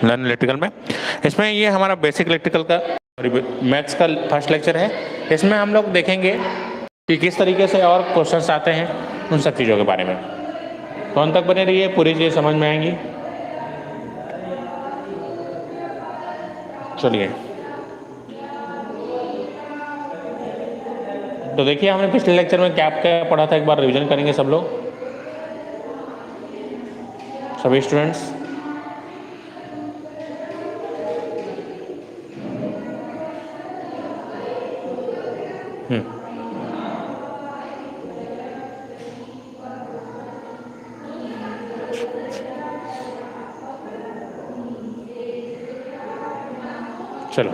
Learn electrical में। इसमें ये हमारा बेसिक इलेक्ट्रिकल का मैथ्स का फर्स्ट लेक्चर है। इसमें हम लोग देखेंगे कि किस तरीके से और क्वेश्चंस आते हैं उन सब चीज़ों के बारे में। तो अंत तक बने रहिए, पूरी चीज़ समझ में आएंगी। चलिए, तो देखिए हमने पिछले लेक्चर में क्या क्या पढ़ा था, एक बार रिवीजन करेंगे सब लोग, सभी स्टूडेंट्स। चलो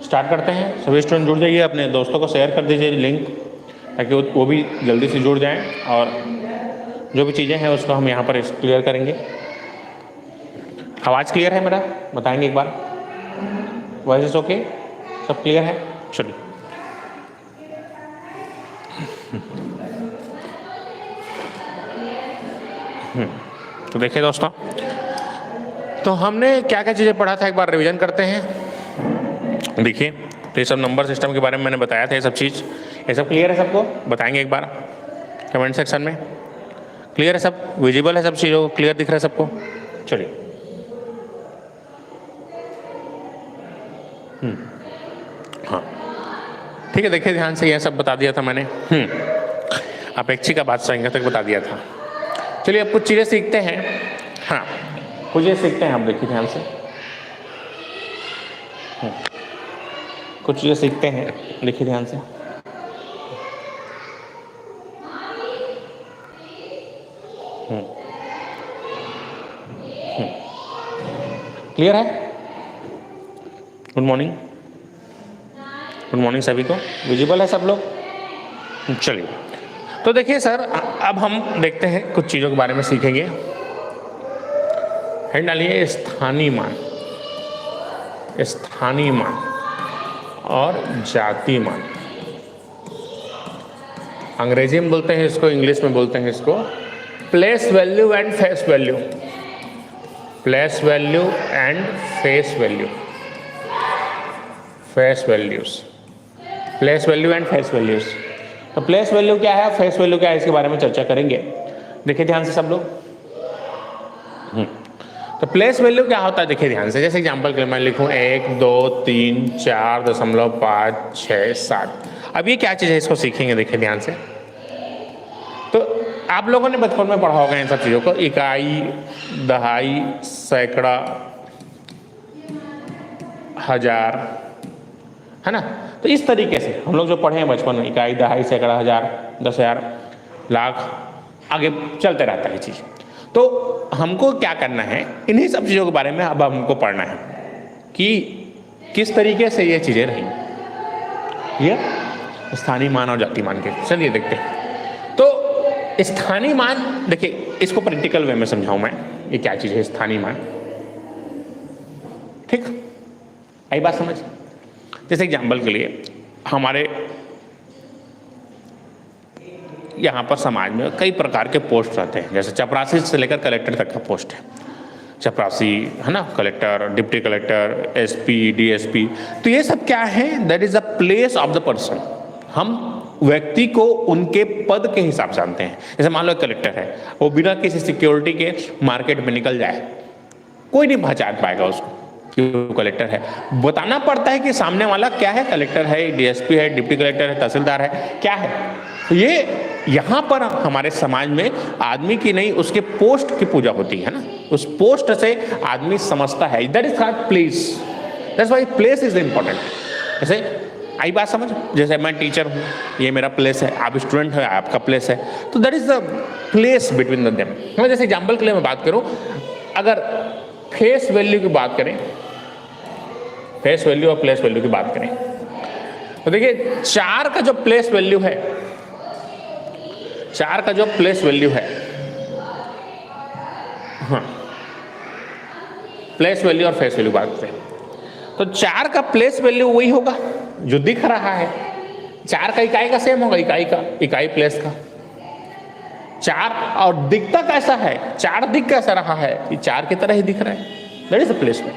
स्टार्ट करते हैं। सभी स्टूडेंट जुड़ जाइए, अपने दोस्तों को शेयर कर दीजिए लिंक, ताकि वो भी जल्दी से जुड़ जाएं और जो भी चीज़ें हैं उसको हम यहाँ पर क्लियर करेंगे। आवाज़ क्लियर है मेरा? बताएंगे एक बार। Voice is okay? सब क्लियर है? चलिए, तो देखिए दोस्तों, तो हमने क्या क्या चीज़ें पढ़ा था एक बार रिवीजन करते हैं। देखिए, तो ये सब नंबर सिस्टम के बारे में मैंने बताया था, ये सब चीज़, ये सब क्लियर है सबको? बताएंगे एक बार कमेंट सेक्शन में। क्लियर है सब? विजिबल है सब चीज़ों को? क्लियर दिख रहा है सबको? चलिए, हाँ ठीक है। देखिए ध्यान से, यह सब बता दिया था मैंने। अपेक्षिका बादशाह तक बता दिया था। चलिए अब कुछ चीज़ें सीखते हैं। हाँ, कुछ चीज़ें सीखते हैं हम, देखिए ध्यान से। कुछ चीज़ें सीखते हैं, देखिए ध्यान से। क्लियर है? गुड मॉर्निंग, गुड मॉर्निंग सभी को। विजिबल है सब लोग? चलिए, तो देखिए सर, अब हम देखते हैं कुछ चीज़ों के बारे में सीखेंगे। हेड डालिए स्थानीय मान, स्थानीय मान और जातीय मान। अंग्रेजी में बोलते हैं इसको, इंग्लिश में बोलते हैं इसको place value and face value. Place value and face value, face values, place value and face values. तो प्लेस वैल्यू क्या है, फेस वैल्यू क्या है, इसके बारे में चर्चा करेंगे। देखिए ध्यान से सब लोग। तो प्लेस वैल्यू क्या होता है, देखिए ध्यान से। जैसे एग्जांपल के लिए मैं लिखूं 1 2 3 4.5 6 7। अब ये क्या चीज़ है, इसको सीखेंगे, देखिए ध्यान से। तो आप लोगों ने बचपन में पढ़ा होगा इन सब चीज़ों को, इकाई, दहाई, सैकड़ा, हजार, है ना। तो इस तरीके से हम लोग जो पढ़े हैं बचपन में, इकाई, दहाई, सैकड़ा, हजार, 10,000, लाख, आगे चलते रहता है चीज़। तो हमको क्या करना है, इन्हीं सब चीज़ों के बारे में अब हमको पढ़ना है कि किस तरीके से ये चीज़ें रही, ये स्थानीय मान और जातीय मान के। चलिए देखते हैं। तो स्थानीय मान, देखिए इसको प्रैक्टिकल वे में समझाऊं मैं, ये क्या चीज़ है स्थानीय मान। ठीक, आई बात समझ? जैसे एग्जाम्पल के लिए, हमारे यहाँ पर समाज में कई प्रकार के पोस्ट रहते हैं। जैसे चपरासी से लेकर कलेक्टर तक का पोस्ट है। चपरासी, है ना, collector, deputy collector, SP, DSP. तो ये सब क्या है, that is the place of the person. हम व्यक्ति को उनके पद के हिसाब से जानते हैं। जैसे मान लो कलेक्टर है, वो बिना किसी सिक्योरिटी के मार्केट में निकल जाए, कोई नहीं पहचान पाएगा उसको कि वो कलेक्टर है। बताना पड़ता है कि सामने वाला क्या है, कलेक्टर है, डीएसपी है, डिप्टी कलेक्टर है, तहसीलदार है, क्या है। तो ये यहाँ पर हमारे समाज में आदमी की नहीं, उसके पोस्ट की पूजा होती है ना। उस पोस्ट से आदमी समझता है, that is called place. That's why place is important. जैसे आई बात समझ? जैसे मैं टीचर हूँ, ये मेरा प्लेस है, आप स्टूडेंट है, आपका प्लेस है। तो that is the place between them. मैं जैसे एग्जाम्पल के लिए मैं बात करूँ, अगर फेस वैल्यू की बात करें, फेस वैल्यू और प्लेस वैल्यू की बात करें, तो देखिए 4 का जो प्लेस वैल्यू है, 4 का जो प्लेस वैल्यू है, हाँ, प्लेस वैल्यू और फेस वैल्यू बात करें, तो 4 का प्लेस वैल्यू वही होगा जो दिख रहा है। 4 का इकाई का सेम होगा, इकाई का, इकाई प्लेस का, 4 और दिखता कैसा है, 4 दिख कैसा रहा है, ये 4 की तरह ही दिख रहा है, दैट इज द प्लेसमेंट।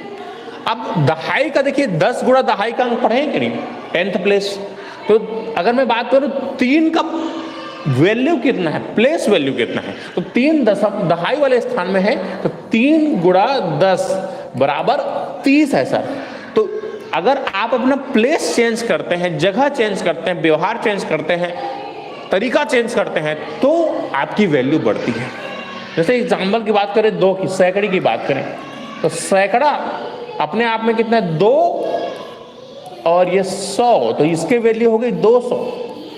अब दहाई का देखिए 10 गुणा दहाई का अंक पढ़े कि नहीं, 10th प्लेस। तो अगर मैं बात करूं 3 का वैल्यू कितना है, प्लेस वैल्यू कितना है, तो 3 दहाई वाले स्थान में है, तो 3 गुणा 10 बराबर 30 है सर। तो अगर आप अपना प्लेस चेंज करते हैं, जगह चेंज करते हैं, व्यवहार चेंज करते हैं, तरीका चेंज करते हैं, तो आपकी वैल्यू बढ़ती है। जैसे एग्जाम्पल की बात करें 2 की, सैकड़े की बात करें, तो सैकड़ा अपने आप में कितना है 2 और ये 100, तो इसके वैल्यू हो गई 200।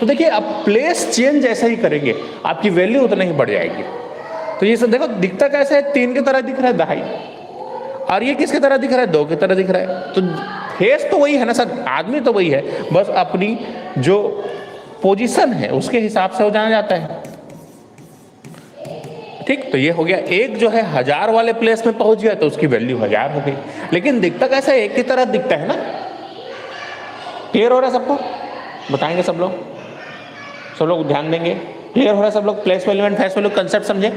तो देखिए आप प्लेस चेंज जैसे ही करेंगे आपकी वैल्यू उतना ही बढ़ जाएगी। तो ये सब देखो दिखता कैसे है, 3 की तरह दिख रहा है दहाई, और ये किसकी तरह दिख रहा है, 2 की तरह दिख रहा है। तो फेस तो वही है ना सर, आदमी तो वही है, बस अपनी जो पोजीशन है उसके हिसाब से वो जाना जाता है। ठीक, तो ये हो गया। एक जो है 1000 वाले प्लेस में पहुंच गया तो उसकी वैल्यू 1000 हो गई, लेकिन दिखता कैसा है, एक की तरह दिखता है ना। क्लियर हो रहा है सबको? बताएंगे सब लोग ध्यान देंगे। क्लियर हो रहा है सब लोग? Place value and face value concept समझे,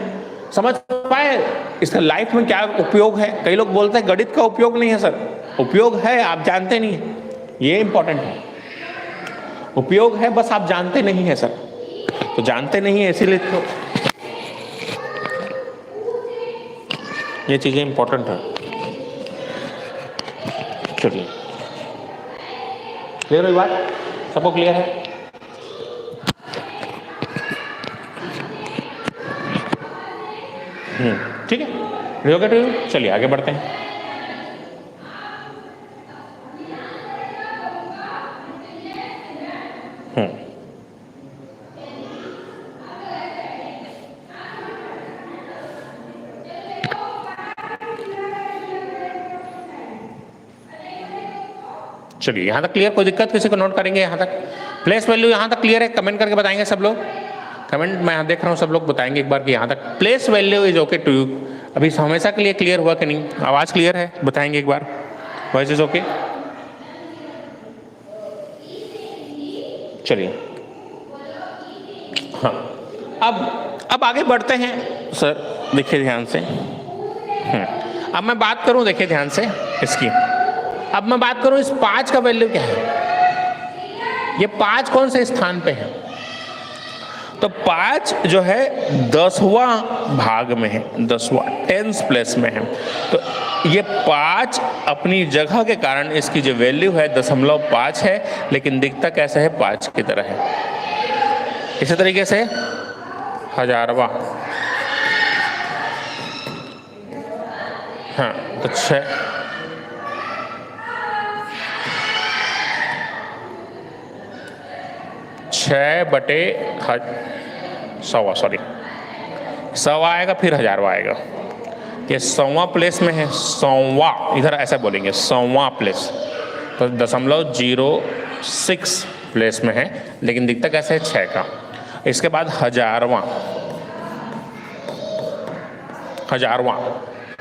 समझ पाए? इसका लाइफ में क्या उपयोग है? कई लोग बोलते हैं गणित का उपयोग नहीं है सर, उपयोग है, आप जानते नहीं है, ये इंपॉर्टेंट है। उपयोग है, बस आप जानते नहीं है सर। तो जानते नहीं है इसीलिए तो ये चीजें इंपॉर्टेंट है। चलिए, क्लियर हुई बात? सबको क्लियर है? ठीक है, चलिए आगे बढ़ते हैं। चलिए यहाँ तक क्लियर, कोई दिक्कत किसी को नोट करेंगे यहाँ तक? प्लेस वैल्यू यहाँ तक क्लियर है? कमेंट करके बताएंगे सब लोग। कमेंट मैं यहाँ देख रहा हूँ, सब लोग बताएंगे एक बार कि यहाँ तक place value is okay to you. अभी हमेशा के लिए क्लियर हुआ कि नहीं? आवाज़ क्लियर है? बताएंगे एक बार, वॉइस इज ओके? चलिए, हाँ, अब आगे बढ़ते हैं सर। देखिए ध्यान से, अब मैं बात करूं, देखिए ध्यान से इसकी। अब मैं बात करूं इस 5 का वैल्यू क्या है, ये 5 कौन से स्थान पे है? तो 5 जो है 10वां भाग में है, 10वां 10th प्लेस में है। तो ये 5 अपनी जगह के कारण इसकी जो वैल्यू है 0.5 है, लेकिन दिखता कैसे है, 5 की तरह है। इसी तरीके से 1000वां, हाँ, तो 6/100, सॉरी 100 आएगा, फिर 1000वां आएगा। ये 100वां प्लेस में है, 100वां, इधर ऐसा बोलेंगे 100वां प्लेस, तो 0.06 प्लेस में है, लेकिन दिखता कैसे है, 6 का। इसके बाद 1000वां,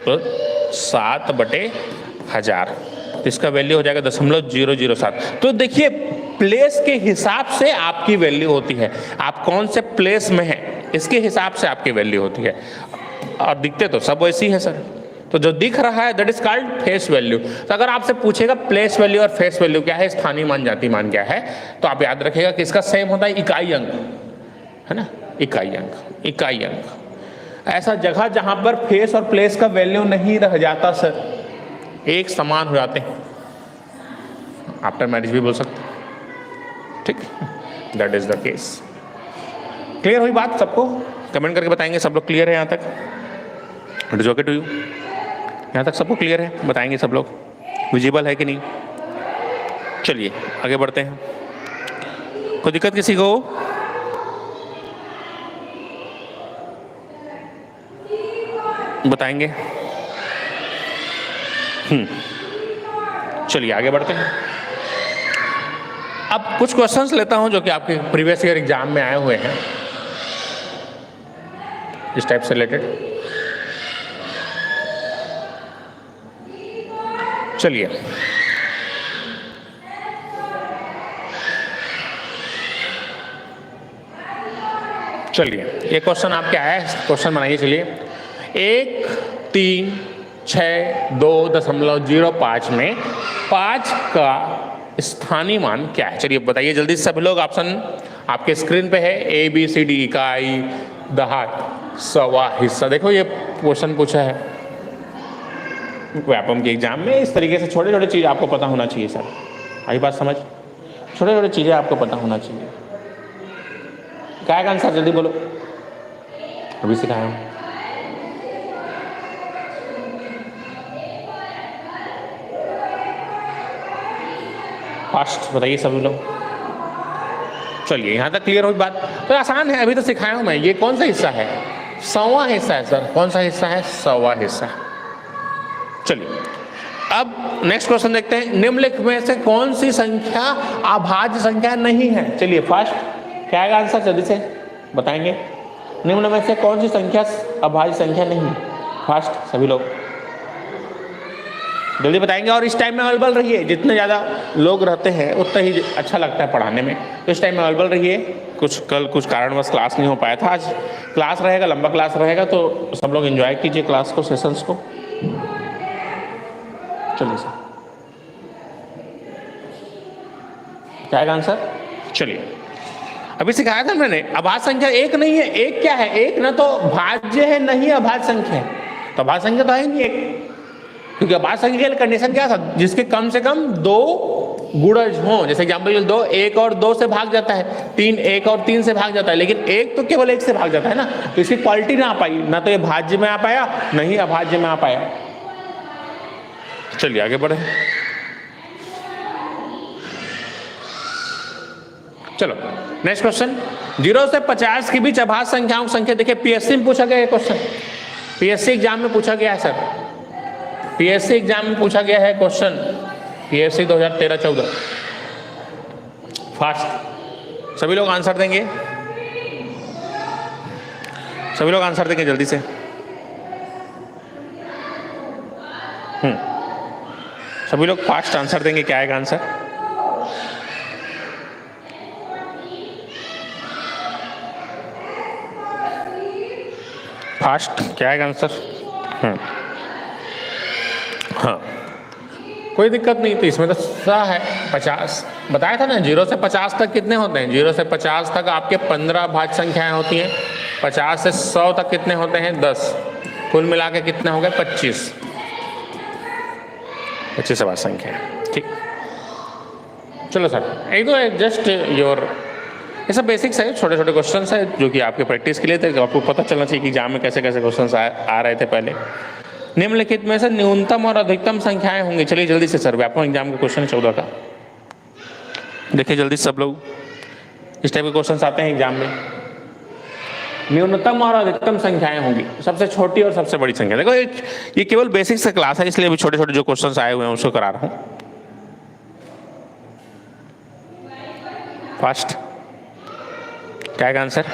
तो 7/1000, इसका वैल्यू हो जाएगा 0.007। तो देखिए प्लेस के हिसाब से आपकी वैल्यू होती है, आप कौन से प्लेस में हैं इसके हिसाब से आपकी वैल्यू होती है। और दिखते तो सब वैसी है सर, तो जो दिख रहा है that is called face value. तो अगर आपसे पूछेगा प्लेस वैल्यू और फेस वैल्यू क्या है, स्थानीय मान जाति मान क्या है, तो आप याद रखिएगा कि इसका सेम होता है इकाई अंक, है ना, इकाई अंक। ऐसा जगह जहां पर फेस और प्लेस का वैल्यू नहीं रह जाता सर, एक समान हो जाते हैं, आफ्टर मैरिज भी बोल सकते हैं। ठीक, that is the case. Clear हुई बात सबको? कमेंट करके बताएंगे सब लोग क्लियर है यहाँ तक? It is okay to you? यहाँ तक सबको क्लियर है? बताएंगे सब लोग, विजिबल है कि नहीं? चलिए आगे बढ़ते हैं। कोई दिक्कत किसी को? बताएंगे? चलिए आगे बढ़ते हैं। अब कुछ क्वेश्चंस लेता हूं जो कि आपके प्रीवियस ईयर एग्जाम में आए हुए हैं इस टाइप से रिलेटेड। चलिए, चलिए ये क्वेश्चन आपके आया है, क्वेश्चन बनाइए। चलिए 136.2.05 में 5 का स्थानीय मान क्या है? चलिए बताइए जल्दी से सभी लोग। ऑप्शन आपके स्क्रीन पे है, A B C D, इकाई, दहाई, सवा, हिस्सा। देखो ये क्वेश्चन पूछा है व्यापम के एग्जाम में। इस तरीके से छोटे छोटे चीज़ आपको पता होना चाहिए सर। आई बात समझ? छोटे छोटे चीज़ें आपको पता होना चाहिए। क्या है आंसर? जल्दी बोलो, अभी सिखाया हूँ। फास्ट बताइए सभी लोग। चलिए यहाँ तक क्लियर हुई बात। तो आसान है, अभी तो सिखाया हूँ मैं। ये कौन सा हिस्सा है? सवा हिस्सा है सर। कौन सा हिस्सा है? सवा हिस्सा। चलिए अब नेक्स्ट क्वेश्चन देखते हैं। निम्नलिखित में से कौन सी संख्या अभाज्य संख्या नहीं है? चलिए फास्ट, क्या है आंसर? जल्दी से बताएंगे। निम्न में से कौन सी संख्या अभाज्य संख्या नहीं है? फास्ट सभी लोग जल्दी बताएंगे। और इस टाइम में अवेलेबल रहिए। जितने ज़्यादा लोग रहते हैं उतना ही अच्छा लगता है पढ़ाने में। तो इस टाइम में अवेलेबल रहिए। कल कुछ कारणवश क्लास नहीं हो पाया था, आज क्लास रहेगा, लंबा क्लास रहेगा, तो सब लोग एंजॉय कीजिए क्लास को, सेशंस को। चलिए सर, क्या है आंसर? चलिए अभी सिखाया था मैंने, अभाज्य संख्या एक नहीं है। एक क्या है? एक ना तो भाज्य है, नहीं अभाज्य संख्या है। तो अभाज्य संख्या तो है नहीं एक, क्योंकि अभाज्य संख्या की कंडीशन क्या था? जिसके कम से कम 2 गुणज हों। जैसे एग्जाम्पल 2 1 और 2 से भाग जाता है, 3 1 और 3 से भाग जाता है, लेकिन 1 तो केवल 1 से भाग जाता है ना। तो इसकी क्वालिटी ना आ पाई, ना तो ये भाज्य में आ पाया, नहीं अभाज्य में आ पाया। चलिए आगे बढ़े। चलो नेक्स्ट क्वेश्चन। 0 से 50 के बीच अभाज्य संख्याओं की संख्या। देखिए पीएससी में पूछा गया है क्वेश्चन, पीएससी एग्जाम में पूछा गया है सर। पीएससी एग्जाम में पूछा गया है क्वेश्चन, पीएससी 2013-14। फास्ट सभी लोग आंसर देंगे, सभी लोग आंसर देंगे जल्दी से। सभी लोग फास्ट आंसर देंगे। क्या आएगा आंसर? फास्ट क्या आएगा आंसर? हाँ कोई दिक्कत नहीं। तो इसमें तो सा है 50 बताया था ना। 0 से 50 तक कितने होते हैं? 0 से 50 तक आपके 15 भाज्य संख्याएं होती हैं। 50 से 100 तक कितने होते हैं? 10। कुल मिला के कितने हो गए? 25 अभाज्य संख्या है। ठीक, चलो सर एक तो जस्ट योर, ये सब बेसिक्स है, छोटे छोटे क्वेश्चंस है जो कि आपके प्रैक्टिस के लिए थे। आपको पता चलना चाहिए कि एग्जाम में कैसे कैसे क्वेश्चंस आ रहे थे पहले। निम्नलिखित में से न्यूनतम और अधिकतम संख्याएं होंगी। चलिए जल्दी से सर, व्यापक एग्जाम के क्वेश्चन 14 का देखिए जल्दी सब लोग। इस टाइप के क्वेश्चन आते हैं एग्जाम में। न्यूनतम और अधिकतम संख्याएं होंगी, सबसे छोटी और सबसे बड़ी संख्या। देखो ये केवल बेसिक्स का क्लास है, इसलिए अभी छोटे छोटे जो क्वेश्चन आए हुए हैं उसको करा रहा हूं। फास्ट क्या है आंसर?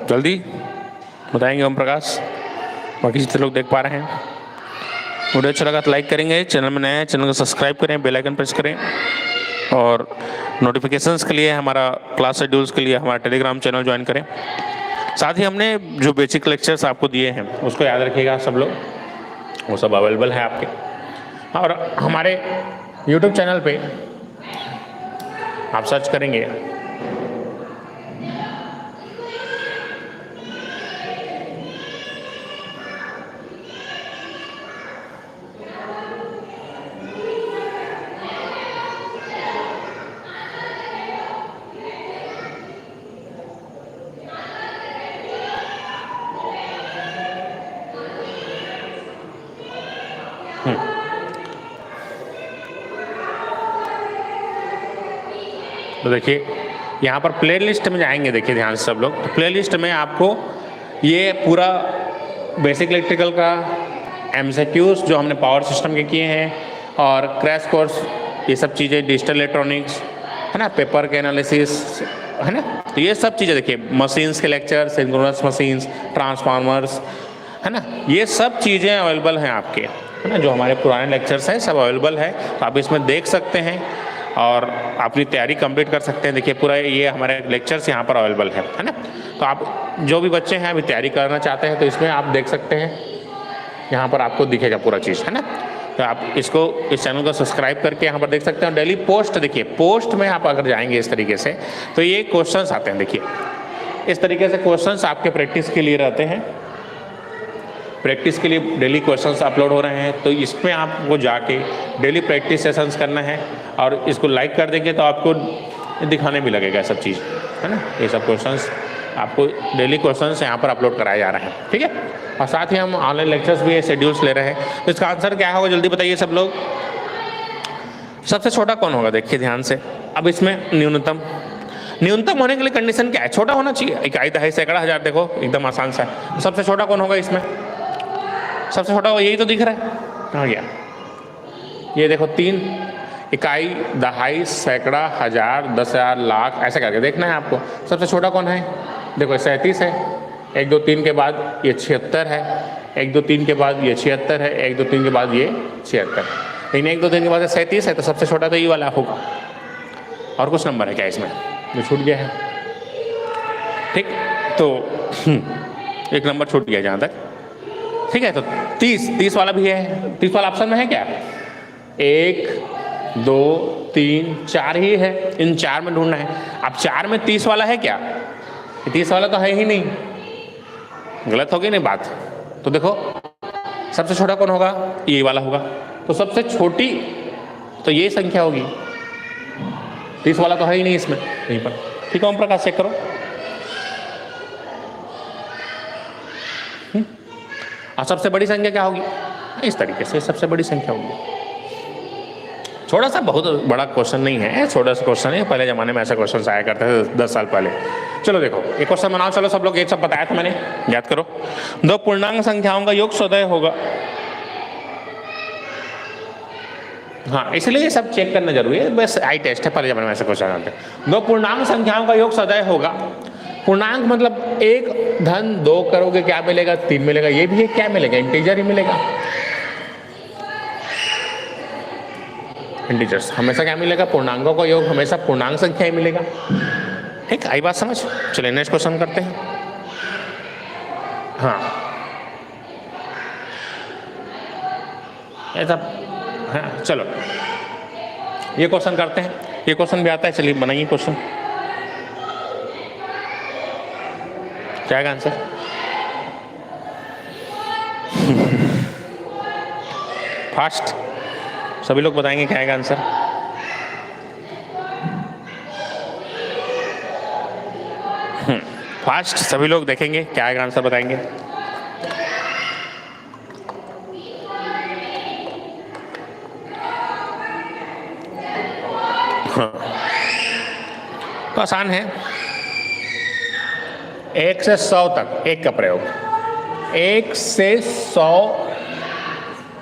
जल्दी बताएंगे ओम प्रकाश। बाकी जितने लोग देख पा रहे हैं, वीडियो अच्छा लगा तो लाइक करेंगे, चैनल में नए हैं चैनल को सब्सक्राइब करें, बेल आइकन प्रेस करें, और नोटिफिकेशंस के लिए हमारा क्लास शेड्यूल्स के लिए हमारा टेलीग्राम चैनल ज्वाइन करें। साथ ही हमने जो बेसिक लेक्चर्स आपको दिए हैं उसको याद रखिएगा सब लोग, वो सब अवेलेबल है आपके। और हमारे यूट्यूब चैनल पे आप सर्च करेंगे तो देखिए यहाँ पर प्लेलिस्ट में जाएंगे। देखिए ध्यान से सब लोग, तो प्लेलिस्ट में आपको ये पूरा बेसिक इलेक्ट्रिकल का एमसीक्यूज जो हमने पावर सिस्टम के किए हैं, और क्रैश कोर्स, ये सब चीज़ें, डिजिटल इलेक्ट्रॉनिक्स है ना, पेपर के एनालिसिस, है ना। तो ये सब चीज़ें देखिए, मशीन्स के लेक्चर, सिंक्रोनस मशीन्स, ट्रांसफार्मर्स, है ना, ये सब चीज़ें अवेलेबल हैं आपके, है ना, जो हमारे पुराने लेक्चर्स हैं सब अवेलेबल है, तो आप इसमें देख सकते हैं और अपनी तैयारी कंप्लीट कर सकते हैं। देखिए पूरा ये हमारे लेक्चर्स यहाँ पर अवेलेबल है ना। तो आप जो भी बच्चे हैं अभी तैयारी करना चाहते हैं तो इसमें आप देख सकते हैं, यहाँ पर आपको दिखेगा पूरा चीज़, है ना। तो आप इसको, इस चैनल को सब्सक्राइब करके यहाँ पर देख सकते हैं। डेली पोस्ट देखिए, पोस्ट में आप अगर जाएंगे इस तरीके से तो ये क्वेश्चंस आते हैं। देखिए इस तरीके से क्वेश्चंस आपके प्रैक्टिस के लिए रहते हैं, प्रैक्टिस के लिए डेली क्वेश्चंस अपलोड हो रहे हैं। तो इसमें आपको जाके डेली प्रैक्टिस सेशंस करना है और इसको लाइक कर देंगे तो आपको दिखाने भी लगेगा सब चीज़, है ना। ये सब क्वेश्चंस आपको डेली क्वेश्चंस यहाँ पर अपलोड कराए जा रहे हैं, ठीक है। और साथ ही हम ऑनलाइन लेक्चर्स भी शेड्यूल्स ले रहे हैं। तो इसका आंसर क्या होगा जल्दी बताइए सब लोग। सबसे छोटा कौन होगा, देखिए ध्यान से। अब इसमें न्यूनतम होने के लिए कंडीशन क्या है, छोटा होना चाहिए। इकाई, दहाई, सैकड़ा, हजार, देखो एकदम आसान सा है। सबसे छोटा कौन होगा इसमें, सबसे छोटा यही तो दिख रहा है, कहाँ गया ये, देखो 3 इकाई, दहाई, सैकड़ा, हजार, 10,000, लाख, ऐसा करके देखना है आपको। सबसे छोटा कौन है, देखो 37 है, 1 2 3 के बाद ये 76 है, 1 2 3 के बाद ये 76 है, 1 2 3 के बाद ये 76, लेकिन 1 2 3 के बाद 37 है, तो सबसे छोटा तो ये वाला होगा। और कुछ नंबर है क्या इसमें जो छूट गया है, ठीक। तो एक नंबर छूट गया जहाँ तक, ठीक है। तो 30 वाला भी है, 30 वाला ऑप्शन में है क्या, 1 2 3 4 ही है, इन 4 में ढूंढना है। अब 4 में 30 वाला है क्या, 30 वाला तो है ही नहीं, गलत हो गई नहीं बात। तो देखो सबसे छोटा कौन होगा, ये वाला होगा। तो सबसे छोटी तो ये संख्या होगी, 30 वाला तो है ही नहीं इसमें, यहीं पर, ठीक है। ओम प्रकाश चेक करो। और सबसे बड़ी संख्या क्या होगी, इस तरीके से सबसे बड़ी संख्या होगी। थोड़ा सा बहुत बड़ा क्वेश्चन नहीं है, छोटा सा क्वेश्चन है, पहले ज़माने में ऐसा क्वेश्चन आया करते थे 10 साल पहले। चलो देखो एक क्वेश्चन बनाओ, चलो सब लोग, एक सब बताया था मैंने, याद करो। 2 पूर्णांक संख्याओं का योग सदैव होगा। हाँ, इसलिए ये सब चेक करना जरूरी है, बस आई टेस्ट है, पहले ज़माने में ऐसा क्वेश्चन आते हैं। 2 पूर्णांक संख्याओं का योग सदैव होगा। पूर्णांक मतलब 1 धन 2 करोगे क्या मिलेगा, 3 मिलेगा। ये भी है क्या मिलेगा, इंटीजर ही मिलेगा। इंटीजर्स हमेशा क्या मिलेगा, पूर्णांकों का योग हमेशा पूर्णांक संख्या ही मिलेगा, ठीक। आई बात समझ। चलिए नेक्स्ट क्वेश्चन करते हैं। हाँ ऐसा, हाँ चलो ये क्वेश्चन करते हैं। ये क्वेश्चन भी आता है, चलिए बनाइए क्वेश्चन। क्या है आंसर, फास्ट सभी लोग बताएंगे क्या है आंसर। फास्ट सभी लोग देखेंगे क्या है आंसर, बताएंगे। हाँ तो आसान है, 1 से 100 तक, 1 का प्रयोग, 1 से 100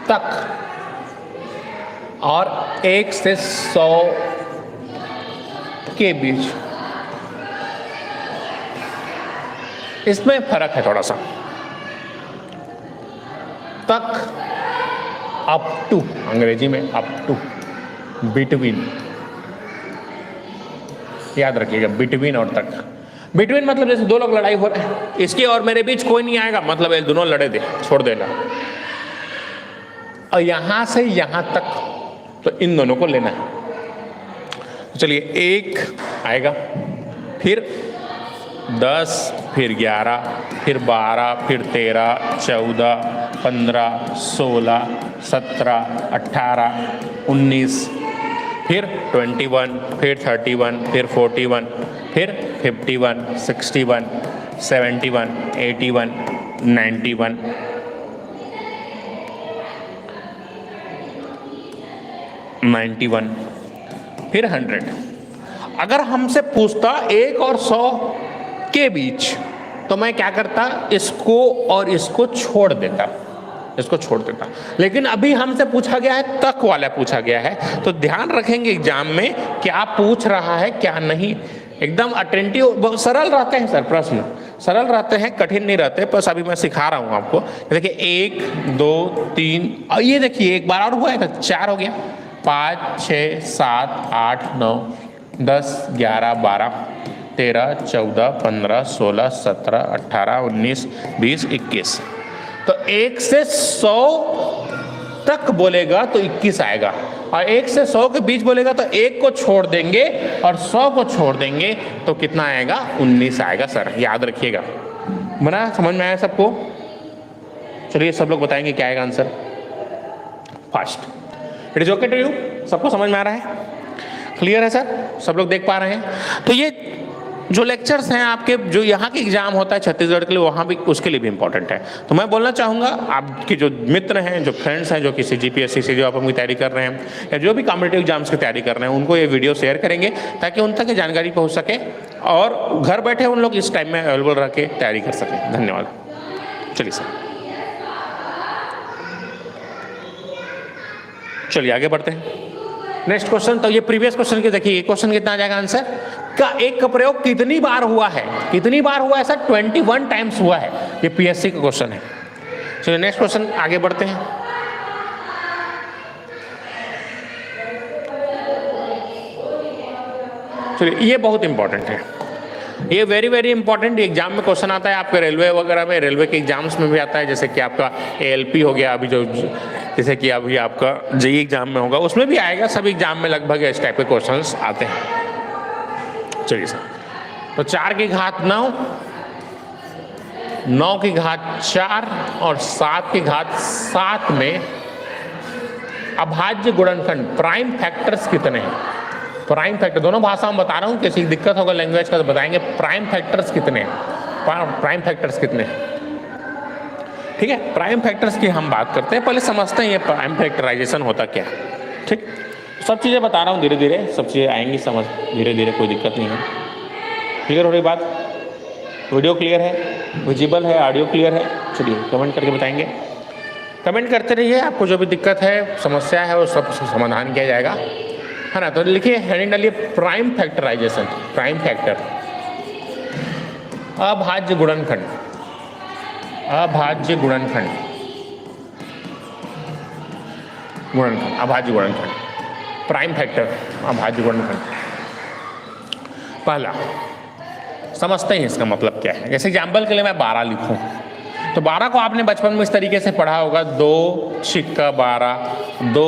तक और 1 से 100 के बीच, इसमें फर्क है थोड़ा सा। तक, अप टू, अंग्रेजी में अप टू, बिटवीन, याद रखिएगा, बिटवीन और तक। बिटवीन मतलब जैसे 2 लोग लड़ाई हो रहे हैं, इसके और मेरे बीच कोई नहीं आएगा, मतलब ये दोनों लड़े दे, छोड़ देना। और यहां से यहां तक, तो इन दोनों को लेना है। तो चलिए 1 आएगा, फिर 10, फिर 11, फिर 12, फिर 13, 14, 15, 16, 17, 18, 19, फिर 21, फिर 31, फिर 41, फिर 51, 61, 71, 81, 91, 91, फिर 100। अगर हमसे पूछता 1 और 100 के बीच, तो मैं क्या करता, इसको और इसको छोड़ देता, इसको छोड़ देता। लेकिन अभी हमसे पूछा गया है, तक वाला पूछा गया है, तो ध्यान रखेंगे एग्जाम में क्या पूछ रहा है क्या नहीं। एकदम अटेंटिव, बहुत सरल रहते हैं सर, प्रश्न सरल रहते हैं, कठिन नहीं रहते। बस अभी मैं सिखा रहा हूँ आपको। देखिए 1 2 3, और ये देखिए एक बार और हुआ है, 4 हो गया, 5 6 7 8 9 10 11 12 13 14 15 16 17 18 19 20 21। तो 1 से 100 तक बोलेगा तो 21 आएगा, और 1 से 100 के बीच बोलेगा तो 1 को छोड़ देंगे और 100 को छोड़ देंगे तो कितना आएगा? 19 आएगा सर, याद रखिएगा। बना, समझ में आया सबको? चलिए सब लोग बताएंगे क्या आएगा answer fast. It is okay to you? सबको समझ में आ रहा है? क्लियर है सर? सब लोग देख पा रहे हैं? तो ये जो लेक्चर्स हैं आपके, जो यहाँ के एग्जाम होता है छत्तीसगढ़ के लिए, वहाँ भी उसके लिए भी इंपॉर्टेंट है। तो मैं बोलना चाहूँगा आपके जो मित्र हैं, जो फ्रेंड्स हैं, जो किसी जीपीएससी से जो आप अपनी तैयारी कर रहे हैं या जो भी कॉम्पिटिटिव एग्जाम्स की तैयारी कर रहे हैं, उनको ये वीडियो शेयर करेंगे ताकि उन तक ये जानकारी पहुँच सके और घर बैठे उन लोग इस टाइम में अवेलेबल रह के तैयारी कर सकें। धन्यवाद। चलिए सर, चलिए आगे बढ़ते हैं। नेक्स्ट क्वेश्चन, तो ये प्रीवियस क्वेश्चन के देखिए, क्वेश्चन कितना आ जाएगा आंसर का? एक का प्रयोग कितनी बार हुआ है? कितनी बार हुआ है सर? 21 टाइम्स हुआ है। ये पीएससी का क्वेश्चन है। चलिए नेक्स्ट क्वेश्चन आगे बढ़ते हैं। चलिए ये बहुत इंपॉर्टेंट है, ये वेरी वेरी इंपॉर्टेंट एग्जाम में क्वेश्चन आता है आपके रेलवे वगैरह में, रेलवे के एग्जाम्स में भी आता है। जैसे कि आपका एएलपी हो गया, अभी जो जैसे कि अभी आपका जेईई एग्जाम में होगा, उसमें भी आएगा। सभी एग्जाम में लगभग इस टाइप के क्वेश्चंस आते हैं। चलिए सर, तो 4 की घात 9, 9 की घात 4 और 7 की घात 7 में अभाज्य गुणनखंड प्राइम फैक्टर्स कितने हैं? प्राइम फैक्टर दोनों भाषा में बता रहा हूँ, किसी दिक्कत होगा लैंग्वेज का तो बताएंगे। प्राइम फैक्टर्स कितने हैं? प्राइम फैक्टर्स कितने हैं? ठीक है, प्राइम फैक्टर्स की हम बात करते हैं। पहले समझते हैं ये प्राइम फैक्टराइजेशन होता क्या है। ठीक, सब चीज़ें बता रहा हूँ धीरे धीरे, सब चीज़ें आएंगी समझ धीरे धीरे, कोई दिक्कत नहीं है। क्लियर हो रही बात? वीडियो क्लियर है, विजिबल है, ऑडियो क्लियर है? चलिए कमेंट करके बताएंगे, कमेंट करते रहिए। आपको जो भी दिक्कत है, समस्या है, वो सब समाधान किया जाएगा, है ना। तो लिखिए, हेडिंग डालिए प्राइम फैक्टराइजेशन। प्राइम फैक्टर, अभाज्य गुणनखंड, अभाज्य गुणनखंड, गुणनखंड, अभाज्य गुणनखंड, प्राइम फैक्टर, अभाज्य गुणनखंड। पहला समझते हैं इसका मतलब क्या है। जैसे एग्जाम्पल के लिए मैं 12 लिखूं, तो 12 को आपने बचपन में इस तरीके से पढ़ा होगा, 2 छिक्का 12, 2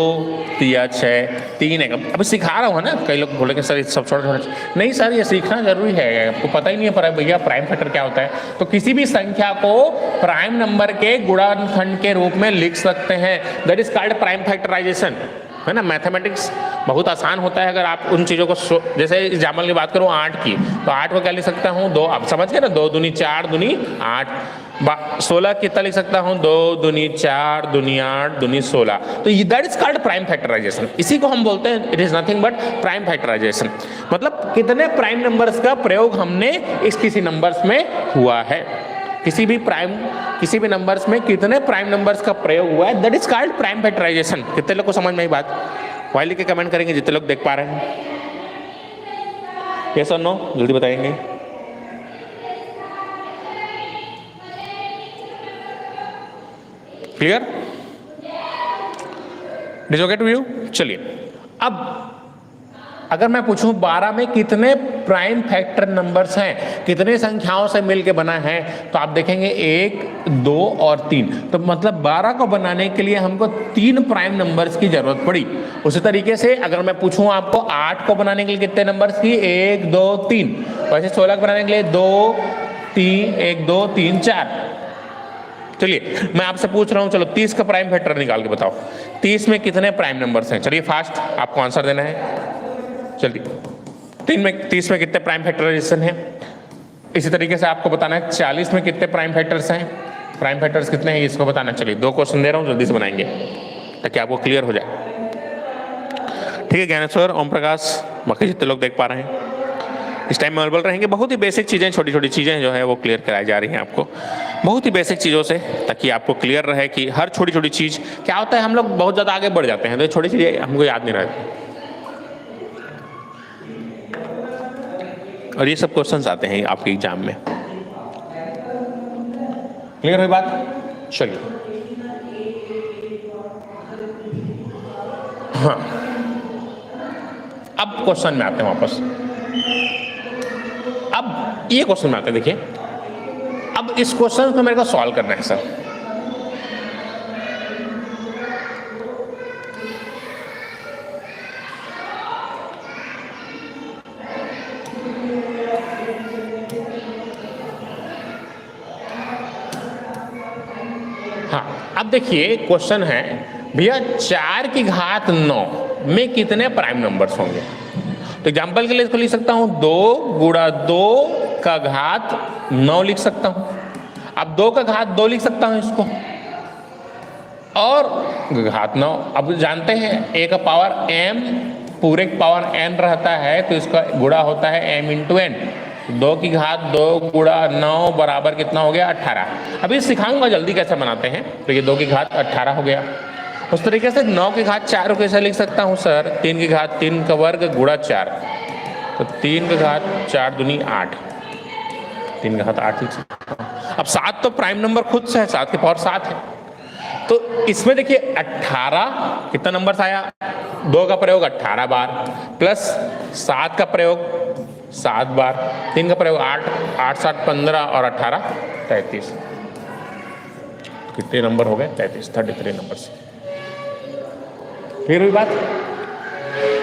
तिया 6, 3 एक। अभी सिखा रहा हूँ ना, कई लोग बोलेंगे सर ये सब छोटे छोटे, नहीं सर ये सीखना जरूरी है, आपको पता ही नहीं है पर भैया प्राइम फैक्टर क्या होता है। तो किसी भी संख्या को प्राइम नंबर के गुणनखंड के रूप में लिख सकते हैं, that is called prime factorisation, है ना। मैथमेटिक्स बहुत आसान होता है अगर आप उन चीज़ों को जैसे एग्जाम्पल की बात करूँ 8 की, तो 8 को क्या लिख सकता हूँ? 2, आप समझ गए ना, 2 दूनी 4 दूनी 8। 16 कितना लिख सकता हूँ? 2 दूनी 4 दूनी 8 दूनी 16। तो that is called prime factorisation. इसी को हम बोलते हैं, it is nothing but prime factorisation. मतलब कितने प्राइम नंबर्स का प्रयोग हमने इस किसी नंबर्स में हुआ है, किसी भी नंबर्स में कितने प्राइम नंबर्स का प्रयोग हुआ है, that is called prime factorisation. कितने लोग को समझ में आई बात? वाई लिख के कमेंट करेंगे जितने लोग देख पा रहे हैं। यस और नो जल्दी बताएंगे। Clear? It is okay to you? चलिए अब अगर मैं पूछूं 12 में कितने प्राइम फैक्टर नंबर्स हैं, कितने संख्याओं से मिलके बना है, तो आप देखेंगे 1, 2 और 3। तो मतलब 12 को बनाने के लिए हमको 3 प्राइम नंबर्स की जरूरत पड़ी। उसी तरीके से अगर मैं पूछूं आपको 8 को बनाने के लिए कितने नंबर्स की? 1, 2, 3। वैसे 16 को बनाने के लिए 2, 3, 1, 2, 3, 4। चलिए मैं आपसे पूछ रहा हूं, चलो 30 का प्राइम फैक्टर निकाल के बताओ, 30 में कितने प्राइम नंबर्स हैं? चलिए फास्ट, आपको आंसर देना है। चलिए 30 में कितने प्राइम फैक्टराइजेशन है? इसी तरीके से आपको बताना है 40 में कितने प्राइम फैक्टर्स हैं, प्राइम फैक्टर्स कितने हैं इसको बताना। चलिए 2 क्वेश्चन दे रहा हूँ, जल्दी से बनाएंगे ताकि आपको क्लियर हो जाए। ठीक है ज्ञानेश्वर, ओम प्रकाश, बाकी जितने लोग देख पा रहे हैं इस टाइम में अवेलेबल रहेंगे। बहुत ही बेसिक चीज़ें, छोटी छोटी चीज़ें जो है वो क्लियर कराई जा रही हैं आपको, बहुत ही बेसिक चीज़ों से, ताकि आपको क्लियर रहे कि हर छोटी छोटी चीज़ क्या होता है। हम लोग बहुत ज़्यादा आगे बढ़ जाते हैं तो छोटी चीज़ें हमको याद नहीं रहती। और ये सब क्वेश्चंस आते हैं आपके एग्जाम में। क्लियर हुई बात? चलिए, हाँ, अब क्वेश्चन में आते हैं वापस। अब ये क्वेश्चन में आते हैं, देखिए अब इस क्वेश्चन को मेरे को सॉल्व करना है सर। हाँ, अब देखिए क्वेश्चन है भैया 4 की घात 9 में कितने प्राइम नंबर्स होंगे। तो एग्जांपल के लिए इसको लिख सकता हूं 2 गुणा 2 का घात 9 लिख सकता हूं। अब 2 का घात 2 लिख सकता हूं इसको, और घात 9। अब जानते हैं a का पावर m पूरे का पावर n रहता है, तो इसका गुणा होता है m इंटू n। 2 की घात 2 गुणा 9 बराबर कितना हो गया 18। अभी सिखाऊंगा जल्दी कैसे बनाते हैं। तो ये 2 की घात 18 हो गया। उस तरीके से 9 की घात 4 को कैसे लिख सकता हूँ सर, 3 की घात 3 का वर्ग गुणा 4, तो 3 की घात 4 दूनी 8, 3 की घात 8 लिख सकता हूँ। अब 7 तो प्राइम नंबर खुद से है, 7 की पावर 7 है। तो इसमें देखिए 18 कितना नंबर आया, 2 का प्रयोग 18 बार, प्लस 7 का प्रयोग 7 बार, 3 का प्रयोग 8, 8 7 15 और 18 33। कितने नंबर हो गए 33, 33 नंबर से। क्लियर हुई बात?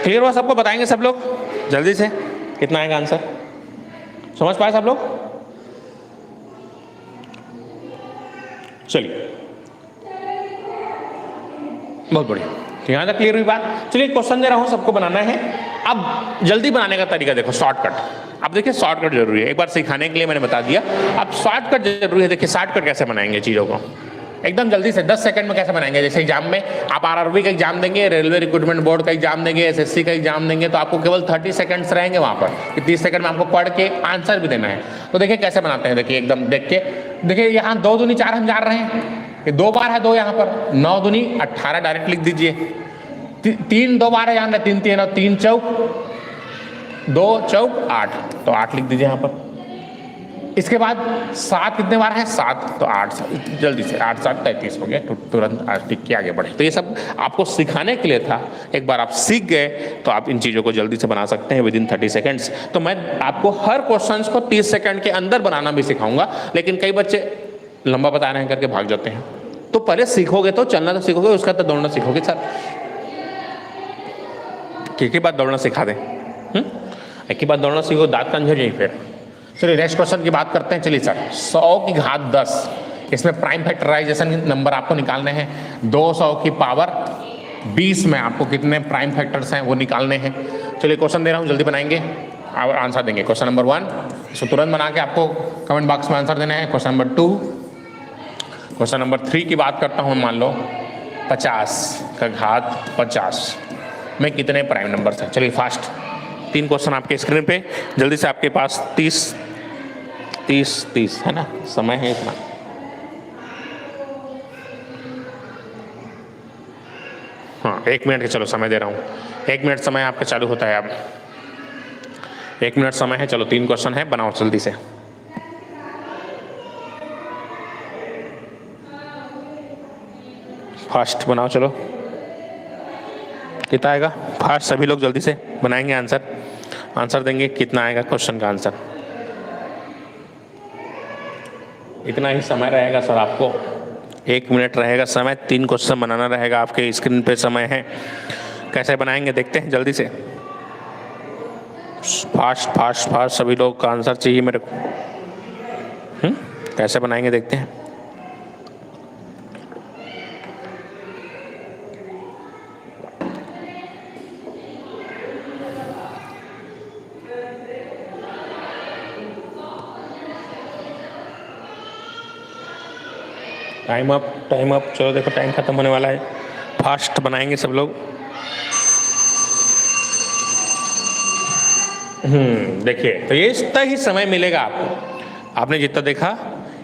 क्लियर हुआ सबको? बताएंगे सब लोग जल्दी से कितना आएगा आंसर, समझ पाए सब लोग? चलिए, बहुत बढ़िया, यहाँ तक क्लियर हुई बात। चलिए क्वेश्चन दे रहा हूँ, सबको बनाना है। अब जल्दी बनाने का तरीका देखो, शॉर्टकट। अब देखिए शॉर्टकट जरूरी है, एक बार सिखाने के लिए मैंने बता दिया, अब शॉर्टकट जरूरी है। देखिए शॉर्टकट कैसे बनाएंगे चीज़ों को एकदम जल्दी से 10 सेकंड में कैसे बनाएंगे। जैसे एग्जाम में आप आरआरबी का एग्जाम देंगे, रेलवे रिक्रूटमेंट बोर्ड का एग्जाम देंगे, एसएससी का एग्जाम देंगे, तो आपको केवल 30 सेकंड्स रहेंगे वहाँ पर कि 30 सेकंड में आपको पढ़ के आंसर भी देना है। तो देखिए कैसे बनाते हैं, देखिए एकदम देख के। देखिए यहाँ 2 दूनी 4 हम जान रहे हैं, ये 2 बार है 2 यहाँ पर, 9 दूनी 18 डायरेक्ट लिख दीजिए। 3 2 बार है जान रहे, 3 3 और 3 चौक 2 चौक 8, तो 8 लिख दीजिए यहाँ पर। इसके बाद 7 कितने बार है 7, तो 8 जल्दी से 8 7 33 हो गया, तुरंत आज टिक के आगे बढ़े। तो ये सब आपको सिखाने के लिए था, एक बार आप सीख गए तो आप इन चीज़ों को जल्दी से बना सकते हैं विदिन 30 सेकेंड्स। तो मैं आपको हर क्वेश्चन को 30 सेकंड के अंदर बनाना भी सिखाऊंगा, लेकिन कई बच्चे लंबा बता रहे हैं करके भाग जाते हैं। तो पहले सीखोगे तो चलना तो सीखोगे, उसका तो दौड़ना सीखोगे सर। एक ही बात दौड़ना सिखा दें, एक ही बात दौड़ना सीखो, दांत कान झड़ फिर। चलिए नेक्स्ट क्वेश्चन की बात करते हैं। चलिए सर 100 की घात 10, इसमें प्राइम फैक्टराइजेशन नंबर आपको निकालने हैं। 200 की पावर 20 में आपको कितने प्राइम फैक्टर्स हैं वो निकालने हैं। चलिए क्वेश्चन दे रहा हूँ, जल्दी बनाएंगे और आंसर देंगे। क्वेश्चन नंबर 1 इसको तुरंत बना के आपको कमेंट बॉक्स में आंसर देना है। क्वेश्चन नंबर 2, क्वेश्चन नंबर 3 की बात करता हूँ, मान लो 50 का घात 50 में कितने प्राइम नंबर्स हैं। चलिए फास्ट 3 क्वेश्चन आपके स्क्रीन पे, जल्दी से। आपके पास 30 है ना, समय है इतना। हाँ 1 मिनट के, चलो समय दे रहा हूँ, 1 मिनट समय आपका चालू होता है। अब 1 मिनट समय है, चलो 3 क्वेश्चन है, बनाओ जल्दी से। फास्ट बनाओ, चलो कितना आएगा फास्ट, सभी लोग जल्दी से बनाएंगे आंसर देंगे। कितना आएगा क्वेश्चन का आंसर, इतना ही समय रहेगा सर आपको, 1 मिनट रहेगा समय, 3 क्वेश्चन बनाना रहेगा। आपके स्क्रीन पे समय है, कैसे बनाएंगे देखते हैं जल्दी से। फास्ट सभी लोग का आंसर चाहिए मेरे को। कैसे बनाएंगे देखते हैं। टाइम अप, चलो देखो टाइम खत्म होने वाला है, फास्ट बनाएंगे सब लोग। देखिए तो ये इतना ही समय मिलेगा आपको, आपने जितना देखा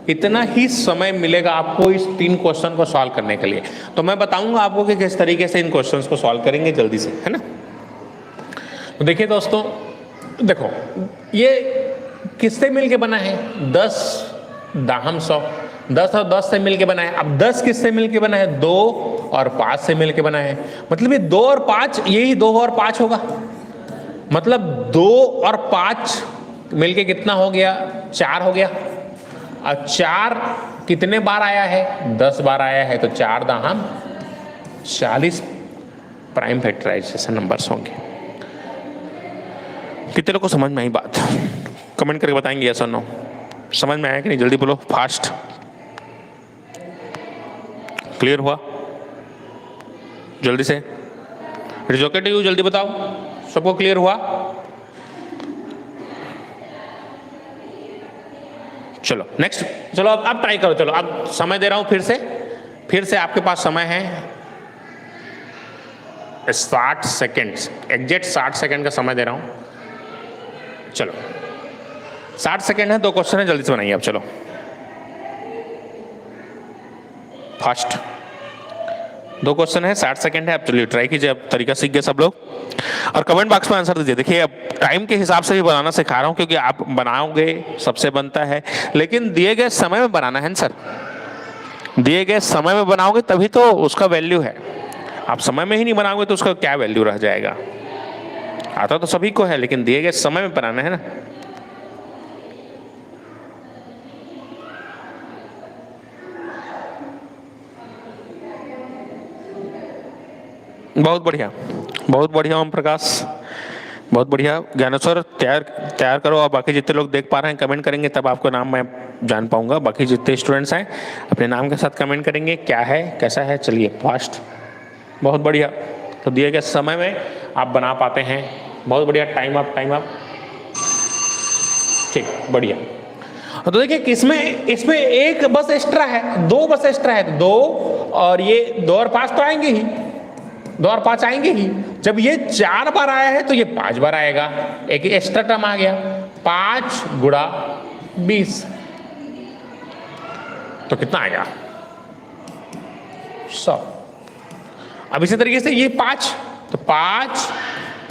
इतना ही समय मिलेगा आपको इस 3 क्वेश्चन को सॉल्व करने के लिए। तो मैं बताऊंगा आपको कि किस तरीके से इन क्वेश्चंस को सॉल्व करेंगे जल्दी से, है ना। तो देखिए दोस्तों, देखो ये किससे मिलके बना है? 10 दाहम 100, 10 और 10 से मिलके बना है। अब 10 किससे मिलके बना है? 2 और 5 से मिलके बना है। मतलब ये 2 और 5, यही 2 और 5 होगा। मतलब 2 और 5 मिलके कितना हो गया? 4 हो गया। अब 4 कितने बार आया है? 10 बार आया है, तो 4 दाहम 40 प्राइम फैक्टराइजेशन नंबर्स होंगे। कितने लोग को समझ में आई बात? कमेंट करके बताएंगे यस और नो। समझ में आया कि नहीं? जल्दी बोलो, फास्ट। क्लियर हुआ? जल्दी से। It is okay to you? जल्दी बताओ, सबको क्लियर हुआ? चलो नेक्स्ट, चलो अब ट्राई करो। चलो अब समय दे रहा हूं फिर से आपके पास समय है 60 सेकेंड्स, एग्जैक्ट 60 सेकेंड का समय दे रहा हूं। चलो 60 सेकेंड है, 2 क्वेश्चन है, जल्दी से बनाइए आप। चलो फास्ट, 2 क्वेश्चन है, 60 सेकेंड है। आप चलिए ट्राई कीजिए, अब तरीका सीख गए सब लोग। और कमेंट बॉक्स में आंसर दीजिए। देखिए अब टाइम के हिसाब से भी बनाना सिखा रहा हूं, क्योंकि आप बनाओगे सबसे बनता है, लेकिन दिए गए समय में बनाना है सर। दिए गए समय में बनाओगे तभी तो उसका वैल्यू है। आप समय में ही नहीं बनाओगे तो उसका क्या वैल्यू रह जाएगा? आता तो सभी को है, लेकिन दिए गए समय में बनाना है ना। बहुत बढ़िया, बहुत बढ़िया ओम प्रकाश, बहुत बढ़िया। ज्ञानेश्वर तैयार करो। और बाकी जितने लोग देख पा रहे हैं कमेंट करेंगे, तब आपको नाम मैं जान पाऊंगा। बाकी जितने स्टूडेंट्स हैं अपने नाम के साथ कमेंट करेंगे, क्या है कैसा है। चलिए फास्ट, बहुत बढ़िया। तो दिए गए समय में आप बना पाते हैं, बहुत बढ़िया। टाइम अप, ठीक, बढ़िया। तो देखिए इसमें एक बस एक्स्ट्रा है, 2 बस एक्स्ट्रा है, तो 2 और ये 2 और 5 तो आएंगे ही, 2 और 5 आएंगे ही। जब ये 4 बार आया है तो ये 5 बार आएगा, एक एक्स्ट्रा टर्म आ गया। 5 गुणा 20 तो कितना आएगा? 100। अब इसी तरीके से ये 5, तो 5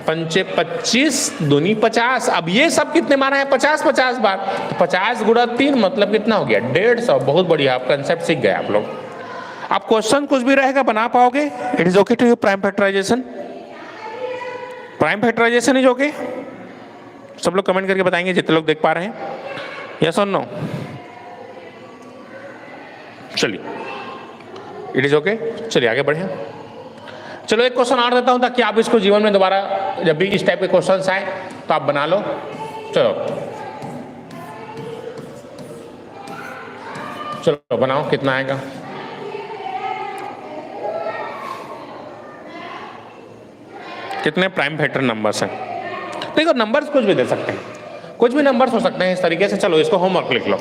पंचे 25 दूनी 50। अब ये सब कितने माना है? 50 बार, तो 50 गुणा 3 मतलब कितना हो गया? 150। बहुत बढ़िया, आप कंसेप्ट सीख गए आप लोग। आप क्वेश्चन कुछ भी रहेगा बना पाओगे। It is okay to you? Prime factorisation, prime factorisation is okay? सब लोग कमेंट करके बताएंगे जितने लोग देख पा रहे हैं, यस और नो। चलिए इट इज ओके। चलिए आगे बढ़े। चलो एक क्वेश्चन और देता हूं ताकि आप इसको जीवन में दोबारा जब भी इस टाइप के क्वेश्चंस आए तो आप बना लो। चलो बनाओ, कितना आएगा? कितने प्राइम फैक्टर नंबर्स हैं? देखो नंबर्स कुछ भी दे सकते हैं, कुछ भी नंबर्स हो सकते हैं इस तरीके से। चलो इसको होमवर्क लिख लो।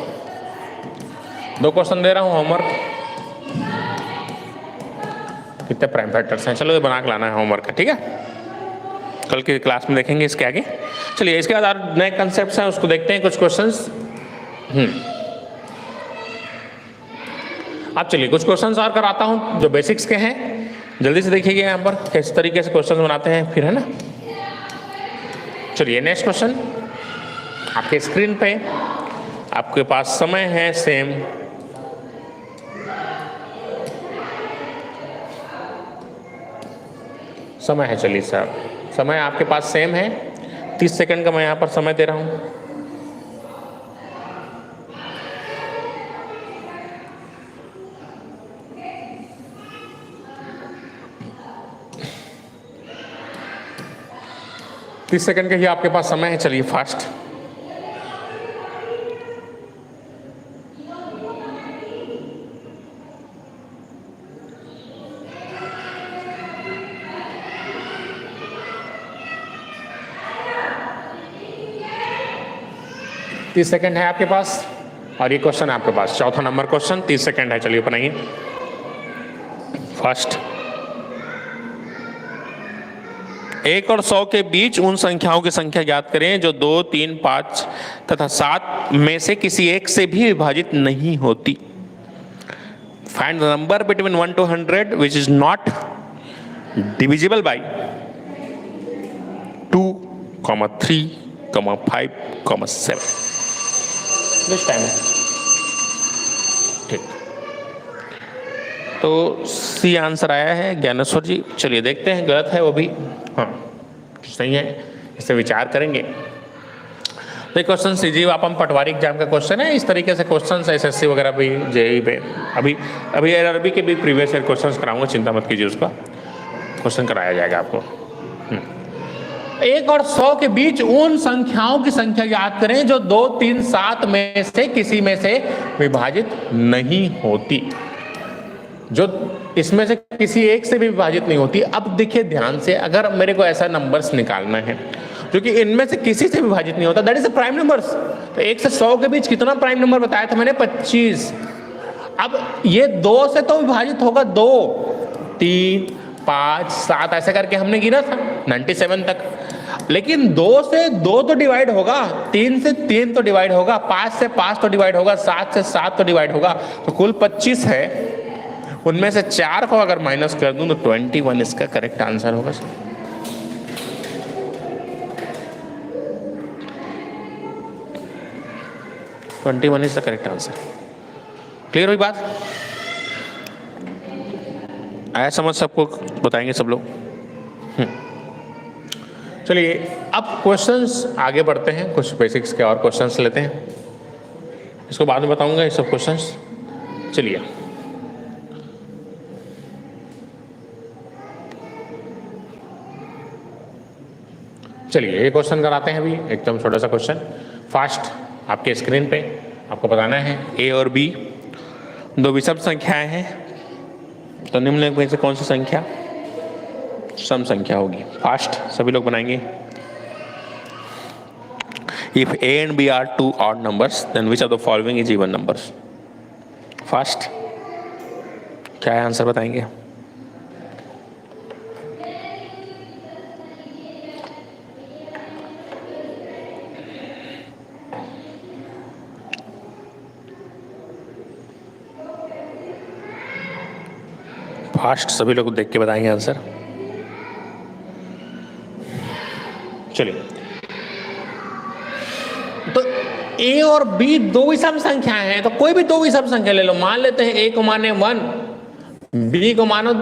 2 क्वेश्चन दे रहा हूं होमवर्क। कितने प्राइम फैक्टर्स हैं? चलो ये बना के लाना है होमवर्क का, ठीक है? कल की क्लास में देखेंगे इसके आगे। चलिए इसके बाद और नए कंसेप्ट्स हैं, उसको देखते हैं, कुछ क्वेश्चंस। अब चलिए कुछ क्वेश्चंस और कराता हूं जो बेसिक्स के हैं। जल्दी से देखिएगा यहाँ पर किस तरीके से क्वेश्चंस बनाते हैं फिर, है ना। चलिए नेक्स्ट क्वेश्चन आपके स्क्रीन पे, आपके पास समय है सेम, समय है। चलिए सर, समय आपके पास सेम है, 30 सेकंड का मैं यहाँ पर समय दे रहा हूँ। तीस सेकंड का ही आपके पास समय है। चलिए फास्ट। तीस सेकंड है आपके पास और ये क्वेश्चन है आपके पास, चौथा नंबर क्वेश्चन। 30 सेकंड है, चलिए बनाइए फास्ट। 1 और 100 के बीच उन संख्याओं की संख्या ज्ञात करें जो 2, 3, 5 तथा 7 में से किसी एक से भी विभाजित नहीं होती। Find the number between 1 to 100 which is not divisible by 2, 3, 5,7 this time. ठीक, तो सी आंसर आया है ज्ञानेश्वर जी। चलिए देखते हैं गलत है वो भी, हाँ सही है, इससे विचार करेंगे। तो क्वेश्चन सीजी वापम पटवारी एग्जाम का क्वेश्चन है, इस तरीके से क्वेश्चन एसएससी वगैरह भी जेई पे अभी एलआरबी के भी प्रीवियस ईयर क्वेश्चंस कराऊंगा, चिंता मत कीजिए, उसका क्वेश्चन कराया जाएगा आपको। 1 और 100 के बीच उन संख्याओं की संख्या याद करें जो 2, 3, 7 में से किसी में से विभाजित नहीं होती, जो इसमें से किसी एक से भी विभाजित नहीं होती। अब देखिए ध्यान से, अगर मेरे को ऐसा नंबर्स निकालना है जो कि इनमें से किसी से विभाजित नहीं होता, दैट इज प्राइम नंबर्स। तो 1 से 100 के बीच कितना प्राइम नंबर बताया था मैंने? 25। अब ये 2 से तो विभाजित होगा 2, 3, 5, 7 ऐसे करके हमने गिना था 97 तक, लेकिन 2 से 2 तो डिवाइड होगा, 3 से 3 तो डिवाइड होगा, 5 से 5 तो डिवाइड होगा, 7 से 7 तो डिवाइड होगा, तो कुल 25 है। उनमें से 4 को अगर माइनस कर दूं तो 21 इसका करेक्ट आंसर होगा। 21 is the correct answer. Clear हुई बात? आया समझ सबको? बताएंगे सब लोग। चलिए अब क्वेश्चंस आगे बढ़ते हैं, कुछ बेसिक्स के और क्वेश्चंस लेते हैं, इसको बाद में बताऊंगा ये सब क्वेश्चंस। चलिए ये क्वेश्चन कराते हैं अभी, एकदम छोटा सा क्वेश्चन, फास्ट आपके स्क्रीन पे। आपको बताना है ए और बी 2 विषम संख्याएं हैं, तो निम्नलिखित में से कौन सी संख्या सम संख्या होगी? फास्ट सभी लोग बनाएंगे। If A and B are 2 odd numbers then which of the following is even numbers? Fast क्या है आंसर बताएंगे? फास्ट सभी लोग देख के बताएंगे आंसर। चलिए, तो ए और बी 2 विषम संख्याएं हैं, तो कोई भी 2 विषम संख्या ले लो। मान लेते हैं ए को माने 1, बी को मानो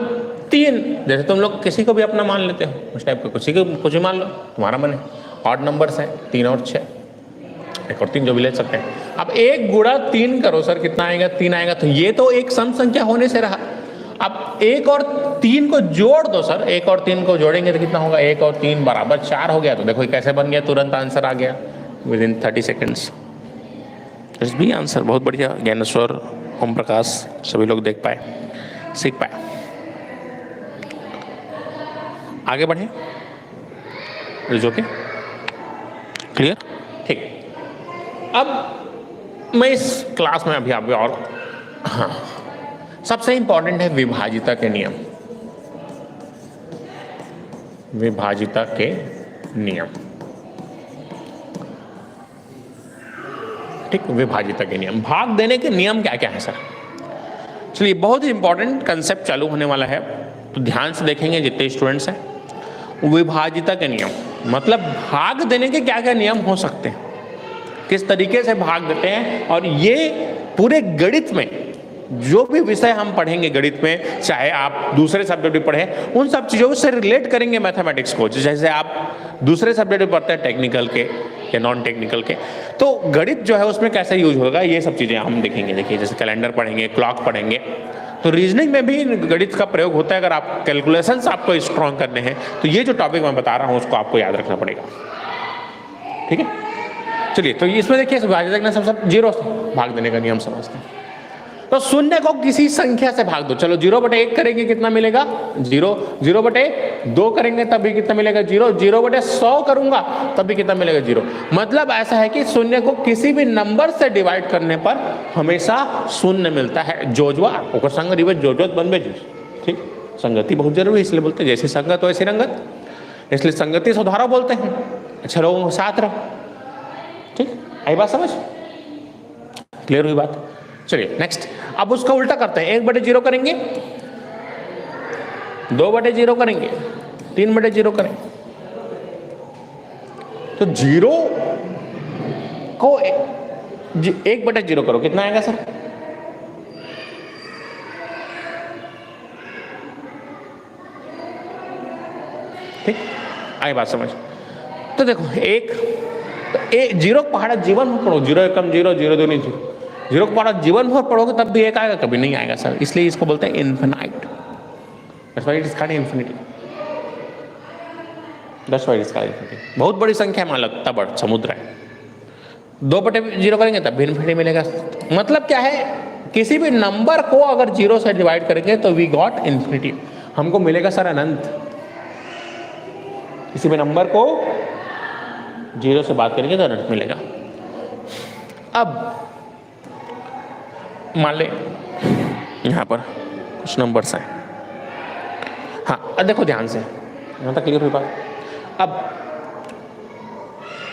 3, जैसे तुम लोग किसी को भी अपना मान लेते हो उस टाइप का, कुछ भी मान लो, तुम्हारा मन है। ऑड नंबर्स हैं 3 और 6, 1 और 3 जो भी ले सकते हैं। अब 1 गुणा 3 करो सर, कितना आएगा? 3 आएगा। तो ये तो एक सम संख्या होने से रहा। अब 1 और 3 को जोड़ दो सर, 1 और 3 को जोड़ेंगे तो कितना होगा? 1 और 3 बराबर 4 हो गया। तो देखो कैसे बन गया, तुरंत आंसर आ गया विद इन 30 सेकेंड्स। इस भी आंसर बहुत बढ़िया, ज्ञानेश्वर, ओम प्रकाश सभी लोग देख पाए, सीख पाए। आगे बढ़े, इज ओके? क्लियर? ठीक। अब मैं इस क्लास में अभी आप और हाँ, सबसे इंपॉर्टेंट है विभाजिता के नियम। विभाजिता के नियम, ठीक, विभाजिता के नियम। भाग देने के नियम क्या क्या है सर? चलिए, बहुत ही इंपॉर्टेंट कंसेप्ट चालू होने वाला है, तो ध्यान से देखेंगे जितने स्टूडेंट्स हैं। विभाजिता के नियम मतलब भाग देने के क्या क्या नियम हो सकते हैं, किस तरीके से भाग देते हैं। और ये पूरे गणित में जो भी विषय हम पढ़ेंगे गणित में, चाहे आप दूसरे सब्जेक्ट भी पढ़ें, उन सब चीज़ों से रिलेट करेंगे मैथमेटिक्स को। जैसे आप दूसरे सब्जेक्ट भी पढ़ते हैं, टेक्निकल के या नॉन टेक्निकल के, तो गणित जो है उसमें कैसे यूज होगा, ये सब चीज़ें हम देखेंगे। देखिए, जैसे कैलेंडर पढ़ेंगे, क्लॉक पढ़ेंगे, तो रीजनिंग में भी गणित का प्रयोग होता है। अगर आप कैलकुलेशंस आपको स्ट्रॉन्ग करने हैं, तो ये जो टॉपिक मैं बता रहा हूँ उसको आपको याद रखना पड़ेगा। ठीक है, चलिए, तो इसमें देखिए विभाजित सब 0 से भाग देने का नियम समझते हैं। तो शून्य को किसी संख्या से भाग दो। चलो 0/1 करेंगे, कितना मिलेगा? 0। 0/2 करेंगे तब भी कितना मिलेगा? 0। 0/100 करूंगा तब भी कितना मिलेगा? 0। मतलब ऐसा है कि शून्य को किसी भी नंबर से डिवाइड करने पर हमेशा शून्य मिलता है। जोजवा ओकर संग रिवे जोजवत बनबे। ठीक, संगति बहुत जरूरी है, इसलिए बोलते हैं जैसी संगत वैसी रंगत, इसलिए संगति सुधारो बोलते हैं। अच्छा लोगों के साथ रहो। ठीक, आई बात समझ? क्लियर हुई बात? चलिए नेक्स्ट, अब उसका उल्टा करते हैं। 1/0 करेंगे, 2/0 करेंगे, 3/0 करेंगे, तो 0 को 1/0 करो, कितना आएगा सर? ठीक, आई बात समझ? तो देखो जीरो को पहाड़ा जीवन भर पढ़ो, 0 एकम 0, 0 दूनी 0, 0 को पहाड़ा जीवन भर पढ़ोगे तब भी 1 आएगा, कभी नहीं आएगा सर। इसलिए इसको बोलते हैं infinite, that's why it is called infinity, that's why it is called infinity. बहुत बड़ी संख्या मान लो तब समुद्र है, 2/0 करेंगे तब भी इन्फिनिटी मिलेगा। मतलब क्या है, किसी भी नंबर को अगर 0 से डिवाइड करेंगे तो वी गॉट इन्फिनिटी, हमको मिलेगा सर अनंत। किसी भी नंबर को 0 से बात करेंगे तो अनंत मिलेगा। अब मान ले यहां पर कुछ नंबर्स हैं, हाँ अब देखो ध्यान से, यहां तक क्लियर हुई बात। अब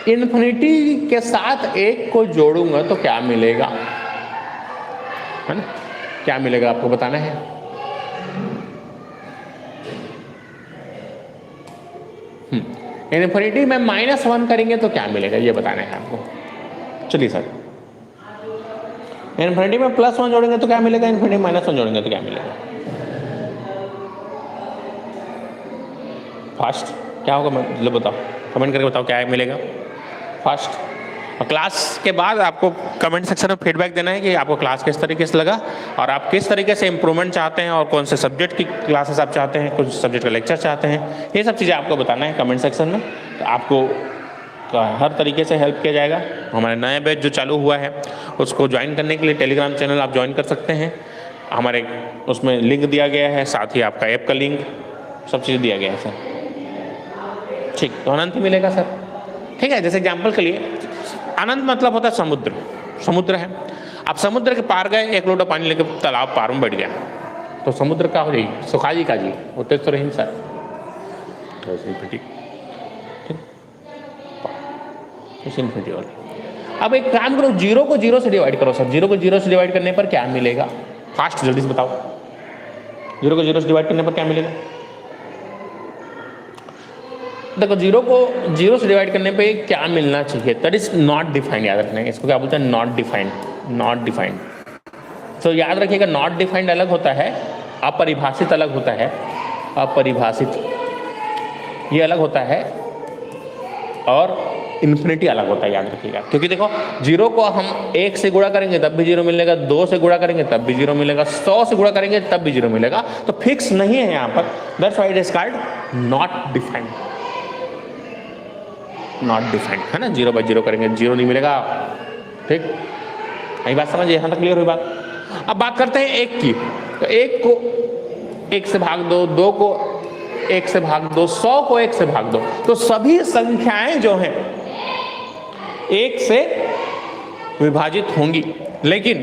इन्फिनिटी के साथ 1 को जोड़ूंगा तो क्या मिलेगा, है ना? क्या मिलेगा आपको बताना है। इन्फिनिटी में -1 करेंगे तो क्या मिलेगा, ये बताना है आपको। चलिए सर, इन्फिनिटी में +1 जोड़ेंगे तो क्या मिलेगा, इन्फिनिटी में -1 जोड़ेंगे तो क्या मिलेगा। फास्ट क्या होगा, मतलब बताओ, कमेंट करके बताओ क्या मिलेगा फास्ट। और क्लास के बाद आपको कमेंट सेक्शन में फीडबैक देना है कि आपको क्लास किस तरीके से लगा और आप किस तरीके से इम्प्रूवमेंट चाहते हैं और कौन से सब्जेक्ट की क्लासेस आप चाहते हैं, कुछ सब्जेक्ट का लेक्चर चाहते हैं, ये सब चीज़ें आपको बताना है कमेंट सेक्शन में। तो आपको हर तरीके से हेल्प किया जाएगा। हमारे नए बैच जो चालू हुआ है उसको ज्वाइन करने के लिए टेलीग्राम चैनल आप ज्वाइन कर सकते हैं, हमारे उसमें लिंक दिया गया है, साथ ही आपका ऐप का लिंक, सब चीज़ दिया गया है सर। ठीक, तो अनंत मिलेगा सर। ठीक है, जैसे एग्जाम्पल के लिए अनंत मतलब होता है समुद्र, समुद्र है। आप समुद्र के पार गए, 1 लोटा पानी लेकर तालाब पार में बैठ गया तो समुद्र का हो जाएगी, सुखा जी का जी होते तो रही सर। इन्फिनिटी वाली। अब एक काम करो, 0 को 0 से डिवाइड करो सर। 0 को 0 से डिवाइड करने पर क्या मिलेगा, फास्ट जल्दी से बताओ। 0 को 0 से डिवाइड करने पर क्या मिलेगा। देखो 0 को 0 से डिवाइड करने पे क्या मिलना चाहिए, दैट इज नॉट डिफाइंड, याद रखना है इसको, क्या बोलते हैं, नॉट डिफाइंड, नॉट डिफाइंड। तो याद रखिएगा, नॉट डिफाइंड अलग होता है, अपरिभाषित अलग होता है, अपरिभाषित ये अलग होता है, और इन्फिनिटी अलग होता है, याद रखिएगा। क्योंकि देखो 0 को हम 1 से गुणा करेंगे तब भी 0 मिलेगा, 2 से गुणा करेंगे तब भी 0 मिलेगा, 100 से गुणा करेंगे तब भी 0 मिलेगा, तो फिक्स नहीं है यहाँ पर, that's why it is called not defined, not defined, है ना। 0/0 करेंगे 0 नहीं मिलेगा। ठीक, यही बात समझिए, यहाँ तक क्लियर हुई बात। अब बात करते हैं 1 की, तो 1 को 1 से भाग दो, 2 को 1 से भाग दो, 100 को 1 से भाग दो, तो सभी संख्याएं जो हैं 1 से विभाजित होंगी। लेकिन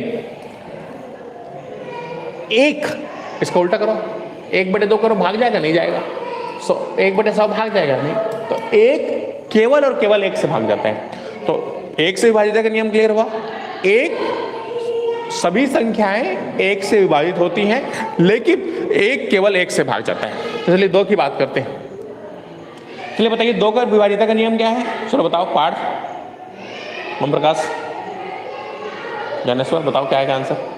1, इसको उल्टा करो, 1/2 करो, भाग जाएगा, नहीं जाएगा। 1/100 भाग जाएगा, नहीं। तो 1 केवल और केवल 1 से भाग जाता है। तो 1 से विभाजित का नियम क्लियर हुआ। 1 सभी संख्याएं 1 से विभाजित होती हैं, लेकिन 1 केवल 1 से भाग जाता है। इसलिए 2 की बात करते हैं। चलिए बताइए 2 का विभाजिता का नियम क्या है, चलो बताओ। पार्थ, ओम प्रकाश, ज्ञानेश्वर, बताओ क्या है आंसर।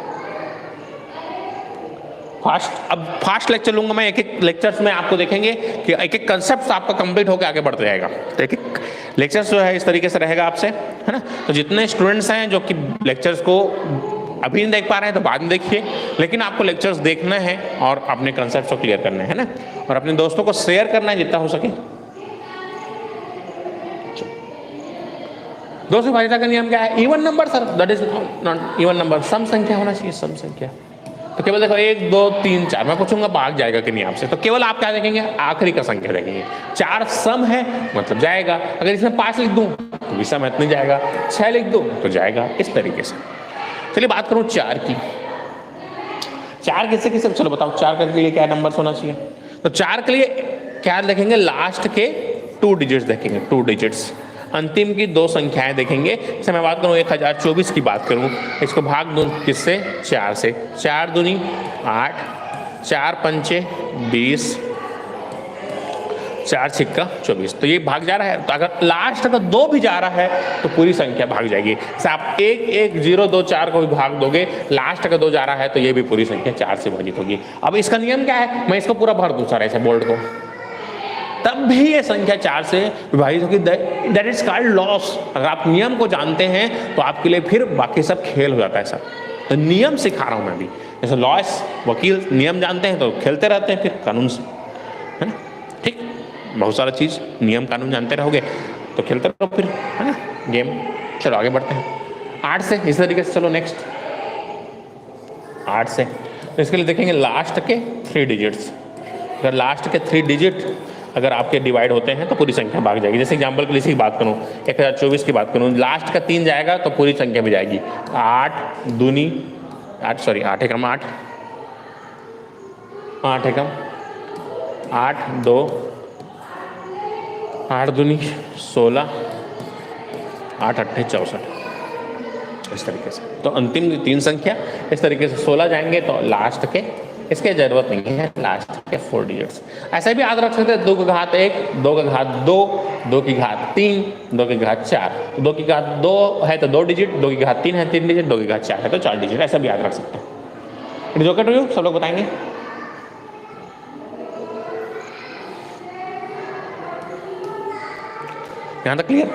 फास्ट, अब फास्ट लेक्चर लूंगा मैं, एक लेक्चर्स में आपको देखेंगे कि एक कंसेप्ट आपका कंप्लीट होकर आगे बढ़ते जाएगा। तो एक लेक्चर्स जो है इस तरीके से रहेगा आपसे, है ना। तो जितने स्टूडेंट्स हैं जो कि लेक्चर्स को अभी नहीं देख पा रहे हैं तो बाद में देखिए, लेकिन आपको लेक्चर्स देखना है और अपने कंसेप्ट को क्लियर करना है ना, और अपने दोस्तों को शेयर करना है जितना हो सके। 2 से विभाजिता का नियम क्या है, even number sir, that is not even number, सम संख्या होना चाहिए, सम संख्या। तो केवल देखो 1 2 3 4, मैं पूछूंगा भाग जाएगा कि नहीं आपसे, तो केवल आप क्या देखेंगे, आखिरी का संख्या देखेंगे। 4 सम है मतलब जाएगा, अगर इसमें 5 लिख दूं तो भी सम नहीं जाएगा, 6 लिख दूं तो जाएगा, इस तरीके से। चलिए बात करूं 4 की। 4 किससे किससे, चलो बताओ 4 के लिए क्या नंबर होना चाहिए। तो 4 के लिए क्या देखेंगे, लास्ट के 2 डिजिट्स देखेंगे, 2 डिजिट्स, अंतिम की 2 संख्याएं देखेंगे। जैसे मैं बात करूं 1024 की बात करूं, इसको भाग दूं किससे, 4 से, 4 दूनी 8, 4 पंचे 20, 4 छिक्का 24, तो ये भाग जा रहा है। तो अगर लास्ट का 2 भी जा रहा है तो पूरी संख्या भाग जाएगी। जैसे आप 1 1 0 2 4 को भी भाग दोगे, लास्ट का 2 जा रहा है तो ये भी पूरी संख्या 4 से विभाजित होगी। अब इसका नियम क्या है, मैं इसको पूरा भर दूं सर ऐसे बोल्ड को, तब भी ये संख्या 4 से विभाजित होगी। That is called loss. अगर आप नियम को जानते हैं तो आपके लिए फिर बाकी सब खेल हो जाता है सर। तो नियम सिखा रहा हूं मैं भी, जैसे लॉस वकील नियम जानते हैं तो खेलते रहते हैं फिर कानून से, है ना। ठीक, बहुत सारा चीज नियम कानून जानते रहोगे तो खेलते रहो फिर, है ना, गेम। चलो आगे बढ़ते हैं 8 से इस तरीके से। चलो नेक्स्ट 8 से, तो इसके लिए देखेंगे लास्ट के 3 डिजिट्स। अगर लास्ट के 3 डिजिट अगर आपके डिवाइड होते हैं तो पूरी संख्या भाग जाएगी। जैसे एग्जांपल के लिए इसी की बात करूं, 1024 की बात करूं, लास्ट का 3 जाएगा तो पूरी संख्या भी जाएगी। 8 दूनी 8 सॉरी 8 एकम 8 8 एकम 8 2 8 दूनी 16 8 अट्ठे 64, इस तरीके से। तो अंतिम 3 संख्या इस तरीके से 16 जाएंगे तो लास्ट के इसके जरूरत नहीं है, लास्ट के 4 डिजिट्स। ऐसे भी याद रख सकते हैं 2 की घात 1 2 की घात 2 2 की घात 3 2 की घात 4, 2 की घात 2 है तो 2 डिजिट, 2 की घात 3 है 3 डिजिट, 2 की घात 4 है तो 4 डिजिट। ऐसा भी याद रख सकते हैं। It is okay to you? सब लोग बताएंगे। यहां तक क्लियर?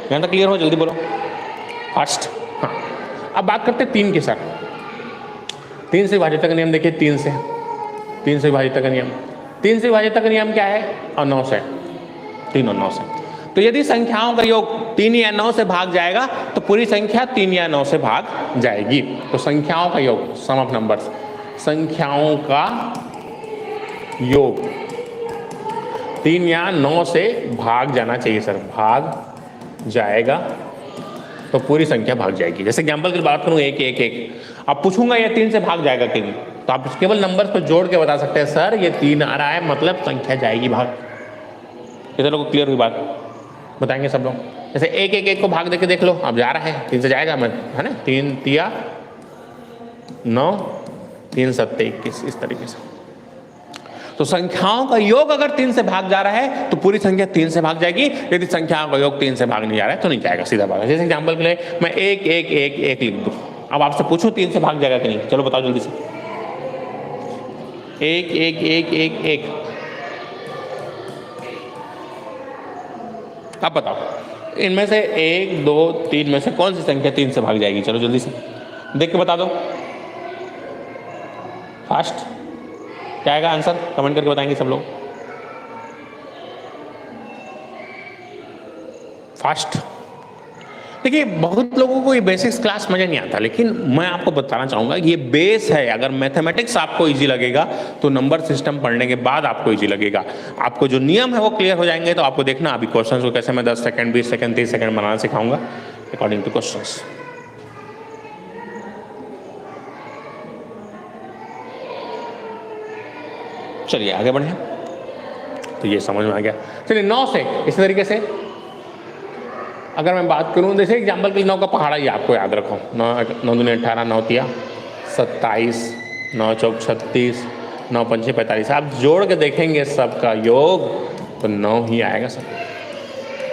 यहां तक क्लियर हो? जल्दी बोलो फास्ट। हाँ, अब बात करते हैं 3 के साथ। 3 से विभाजित का नियम देखिए, 3 से विभाजित का नियम। 3 से विभाजित का नियम क्या है? और 9 से, 3 और 9 से। तो यदि संख्याओं का योग 3 या 9 से भाग जाएगा तो पूरी संख्या 3 या 9 से भाग जाएगी। तो संख्याओं का योग, सम ऑफ नंबर्स, संख्याओं का योग 3 या 9 से भाग जाना चाहिए सर, भाग जाएगा तो पूरी संख्या भाग जाएगी। जैसे एग्जांपल की बात करूं 1 1 1, अब पूछूंगा ये 3 से भाग जाएगा कि नहीं, तो आप केवल नंबर्स पर जोड़ के बता सकते हैं सर ये 3 आ रहा है मतलब संख्या जाएगी भाग। कितने लोगों को क्लियर हुई बात? बताएंगे सब लोग। जैसे 1 1 1 को भाग देके देख लो, अब जा रहा है 3 से जाएगा, मैं है ना, 3 तिया 9 3 7 21, इस तरीके से। तो संख्याओं का योग अगर 3 से भाग जा रहा है तो पूरी संख्या 3 से भाग जाएगी। यदि संख्याओं का योग 3 से भाग नहीं जा रहा है तो नहीं जाएगा, सीधा भाग। जैसे एग्जांपल के लिए मैं 1 1 1 1 लिख दूं, अब आपसे पूछूं 3 से भाग जाएगा कि नहीं, चलो बताओ जल्दी से। 1 1 1 1 1, अब बताओ इनमें से 1 2 3 में से कौन सी संख्या 3 से भाग जाएगी? चलो जल्दी से देख के बता दो, फास्ट। क्या आएगा आंसर? कमेंट करके बताएंगे सब लोग, फास्ट। देखिए बहुत लोगों को ये बेसिक्स क्लास समझ नहीं आता, लेकिन मैं आपको बताना चाहूंगा कि ये बेस है। अगर मैथमेटिक्स आपको इजी लगेगा तो नंबर सिस्टम पढ़ने के बाद आपको इजी लगेगा। आपको जो नियम है वो क्लियर हो जाएंगे तो आपको देखना अभी क्वेश्चंस को कैसे मैं 10 सेकंड 20 सेकंड 30 सेकंड बनाना सिखाऊंगा अकॉर्डिंग टू क्वेश्चंस। चलिए आगे बढ़े, तो ये समझ में आ गया। चलिए 9 से इस तरीके से अगर मैं बात करूं, जैसे एग्जाम्पल के लिए 9 का पहाड़ा ही आपको याद रखो, 9 दूनी 18 9 तिया 27 9 चौक 36 9 पंचे 45, आप जोड़ के देखेंगे सबका योग तो 9 ही आएगा सर।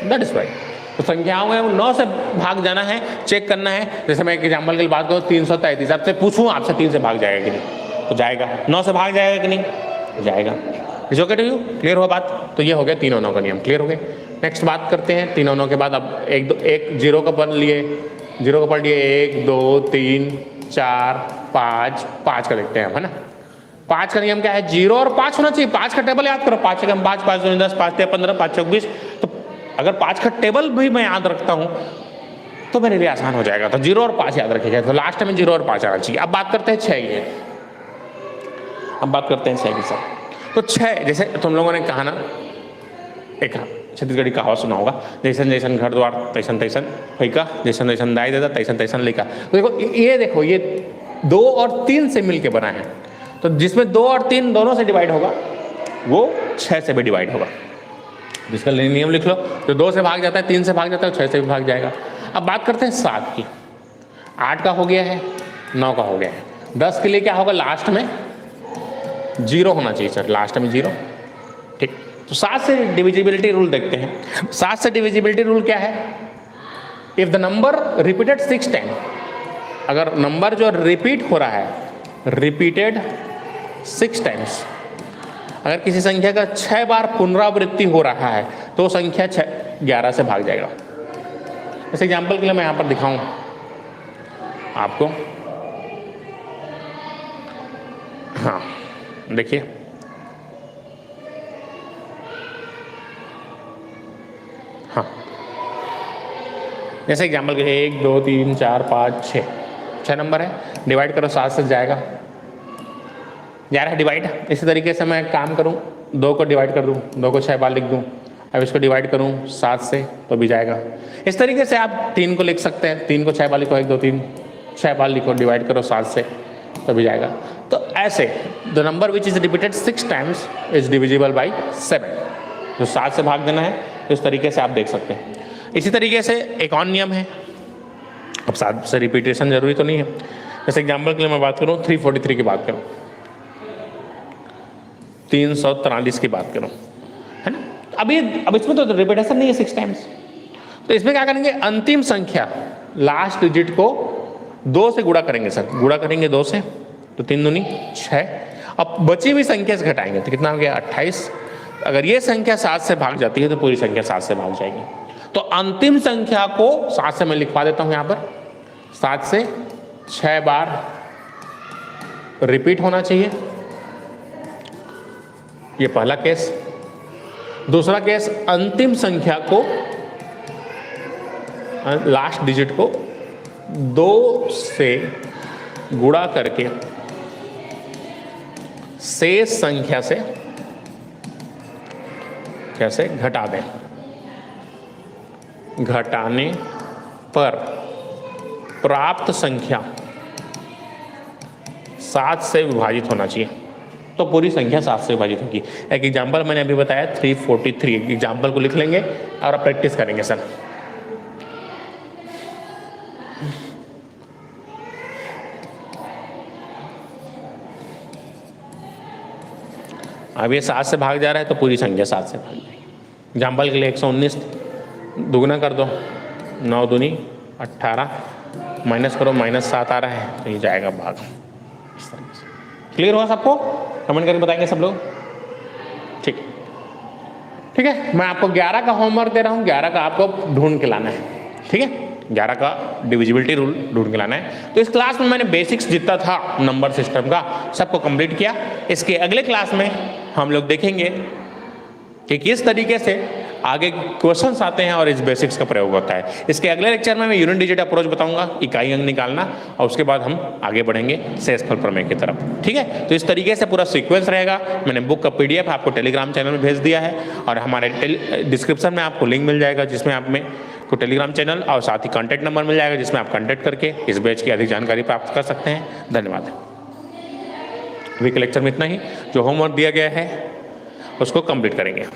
That is right. तो संख्याओं में 9 से भाग जाना है, चेक करना है। जैसे मैं एक एग्जाम्पल के लिए बात करूँ 333, आपसे पूछूं आपसे 3 से भाग जाएगा कि नहीं, तो जाएगा। 9 से भाग जाएगा कि नहीं, जाएगा। Is okay to you? Clear हुआ बात? तो ये हो गया 3 और 9 का नियम, क्लियर हो गए। नेक्स्ट बात करते हैं 3 और 9 के बाद। अब एक जीरो का पढ़ लिए, 1 2 3 4 5 5 का देखते हैं हम, है ना। 5 का नियम क्या है? 0 और 5 होना चाहिए। 5 का टेबल याद करो, 5 एकम 5 5 दूनी 10 5 15 5 चौक 20। तो अगर 5 का टेबल भी मैं याद रखता हूं तो मेरे लिए आसान हो जाएगा। तो 0 और 5 याद रखिएगा, तो लास्ट में 0 और 5 आना चाहिए। अब बात करते हैं 6 की। अब बात करते हैं 6 की सर। तो 6 जैसे तुम लोगों ने कहा ना, एक छत्तीसगढ़ी कहावत सुना होगा, जैसन जैसन घर द्वार तैसन तैसन फैका, जैसन जैसन दाई देता तैसन तैसन लिखा। तो देखो ये 2 और 3 से मिलके बना है। तो जिसमें 2 और 3 दोनों से डिवाइड होगा वो 6 से भी डिवाइड होगा। जिसका नियम लिख लो, जो 2 से भाग जाता है 3 से भाग जाता है 6 से भी भाग जाएगा। अब बात करते हैं 7 की। 8 का हो गया है, 9 का हो गया है। 10 के लिए क्या होगा, लास्ट में 0 होना चाहिए सर, लास्ट में 0। ठीक, तो 7 से डिविजिबिलिटी रूल देखते हैं। 7 से डिविजिबिलिटी रूल क्या है, if the number repeated 6 time, अगर नंबर जो रिपीट हो रहा है, रिपीटेड 6 टाइम्स, अगर किसी संख्या का 6 बार पुनरावृत्ति हो रहा है तो संख्या 11 से भाग जाएगा। इस एग्जाम्पल के लिए मैं यहां पर दिखाऊं आपको, हाँ देखिए, हाँ जैसे एग्जाम्पल के 1 2 3 4 5 6 नंबर है, डिवाइड करो 7 से जाएगा 11 डिवाइड। इसी तरीके से मैं काम करूं, 2 को डिवाइड कर दूं, 2 को 6 बार लिख दूं, अब इसको डिवाइड करूं 7 से तो भी जाएगा। इस तरीके से आप 3 को लिख सकते हैं, 3 को 6 बार लिखो, 1 2 3 6 बार लिखो, डिवाइड करो 7 से तो भी जाएगा। तो ऐसे the number which is repeated 6 times is divisible by 7, जो 7 से भाग देना है, तो इस तरीके से आप देख सकते हैं। इसी तरीके से एक और नियम है, अब 7 से रिपीटेशन जरूरी तो नहीं है। जैसे एग्जाम्पल के लिए मैं बात करूँ 343 की बात करूँ, 343 की बात करूँ, है ना। अब इसमें तो रिपीटेशन नहीं है 6 टाइम्स, तो इसमें क्या करेंगे, अंतिम संख्या लास्ट डिजिट को 2 से गुणा करेंगे सर, गुणा करेंगे 2 से तो 3 दूनी 6, अब बची हुई संख्या से घटाएंगे तो कितना हो गया 28। अगर ये संख्या 7 से भाग जाती है तो पूरी संख्या 7 से भाग जाएगी। तो अंतिम संख्या को 7 से मैं लिखवा देता हूं यहां पर, 7 से 6 बार रिपीट होना चाहिए, ये पहला केस। दूसरा केस, अंतिम संख्या को, लास्ट डिजिट को 2 से गुणा करके शेष संख्या से कैसे घटा दें, घटाने पर प्राप्त संख्या 7 से विभाजित होना चाहिए, तो पूरी संख्या 7 से विभाजित होगी। एक एग्जाम्पल मैंने अभी बताया 343, एग्जाम्पल को लिख लेंगे और प्रैक्टिस करेंगे सर। अब ये 7 से भाग जा रहा है तो पूरी संख्या 7 से भाग जाएगी। एग्जाम्पल के लिए 119 दुगना कर दो, 9 दूनी 18, माइनस करो -7 आ रहा है तो ये जाएगा भाग। इस तरीके से क्लियर हुआ सबको? कमेंट करके बताएंगे सब लोग, ठीक है। मैं आपको 11 का होमवर्क दे रहा हूँ, 11 का आपको ढूंढ के लाना है, ठीक है। 11 का डिविजिबिलिटी रूल ढूंढ के लाना है। तो इस क्लास में मैंने बेसिक्स जितना था नंबर सिस्टम का सबको कंप्लीट किया। इसके अगले क्लास में हम लोग देखेंगे कि किस तरीके से आगे क्वेश्चंस आते हैं और इस बेसिक्स का प्रयोग होता है। इसके अगले लेक्चर में मैं यूनिट डिजिट अप्रोच बताऊंगा, इकाई अंक निकालना, और उसके बाद हम आगे बढ़ेंगे शेषफल प्रमेय की तरफ, ठीक है। तो इस तरीके से पूरा सीक्वेंस रहेगा। मैंने बुक का PDF आपको टेलीग्राम चैनल में भेज दिया है, और हमारे डिस्क्रिप्शन में आपको लिंक मिल जाएगा जिसमें आप में को टेलीग्राम चैनल और साथ ही कॉन्टैक्ट नंबर मिल जाएगा जिसमें आप कॉन्टैक्ट करके इस बैच की अधिक जानकारी प्राप्त कर सकते हैं। धन्यवाद। अभी के लेक्चर में इतना ही। जो होमवर्क दिया गया है उसको कंप्लीट करेंगे।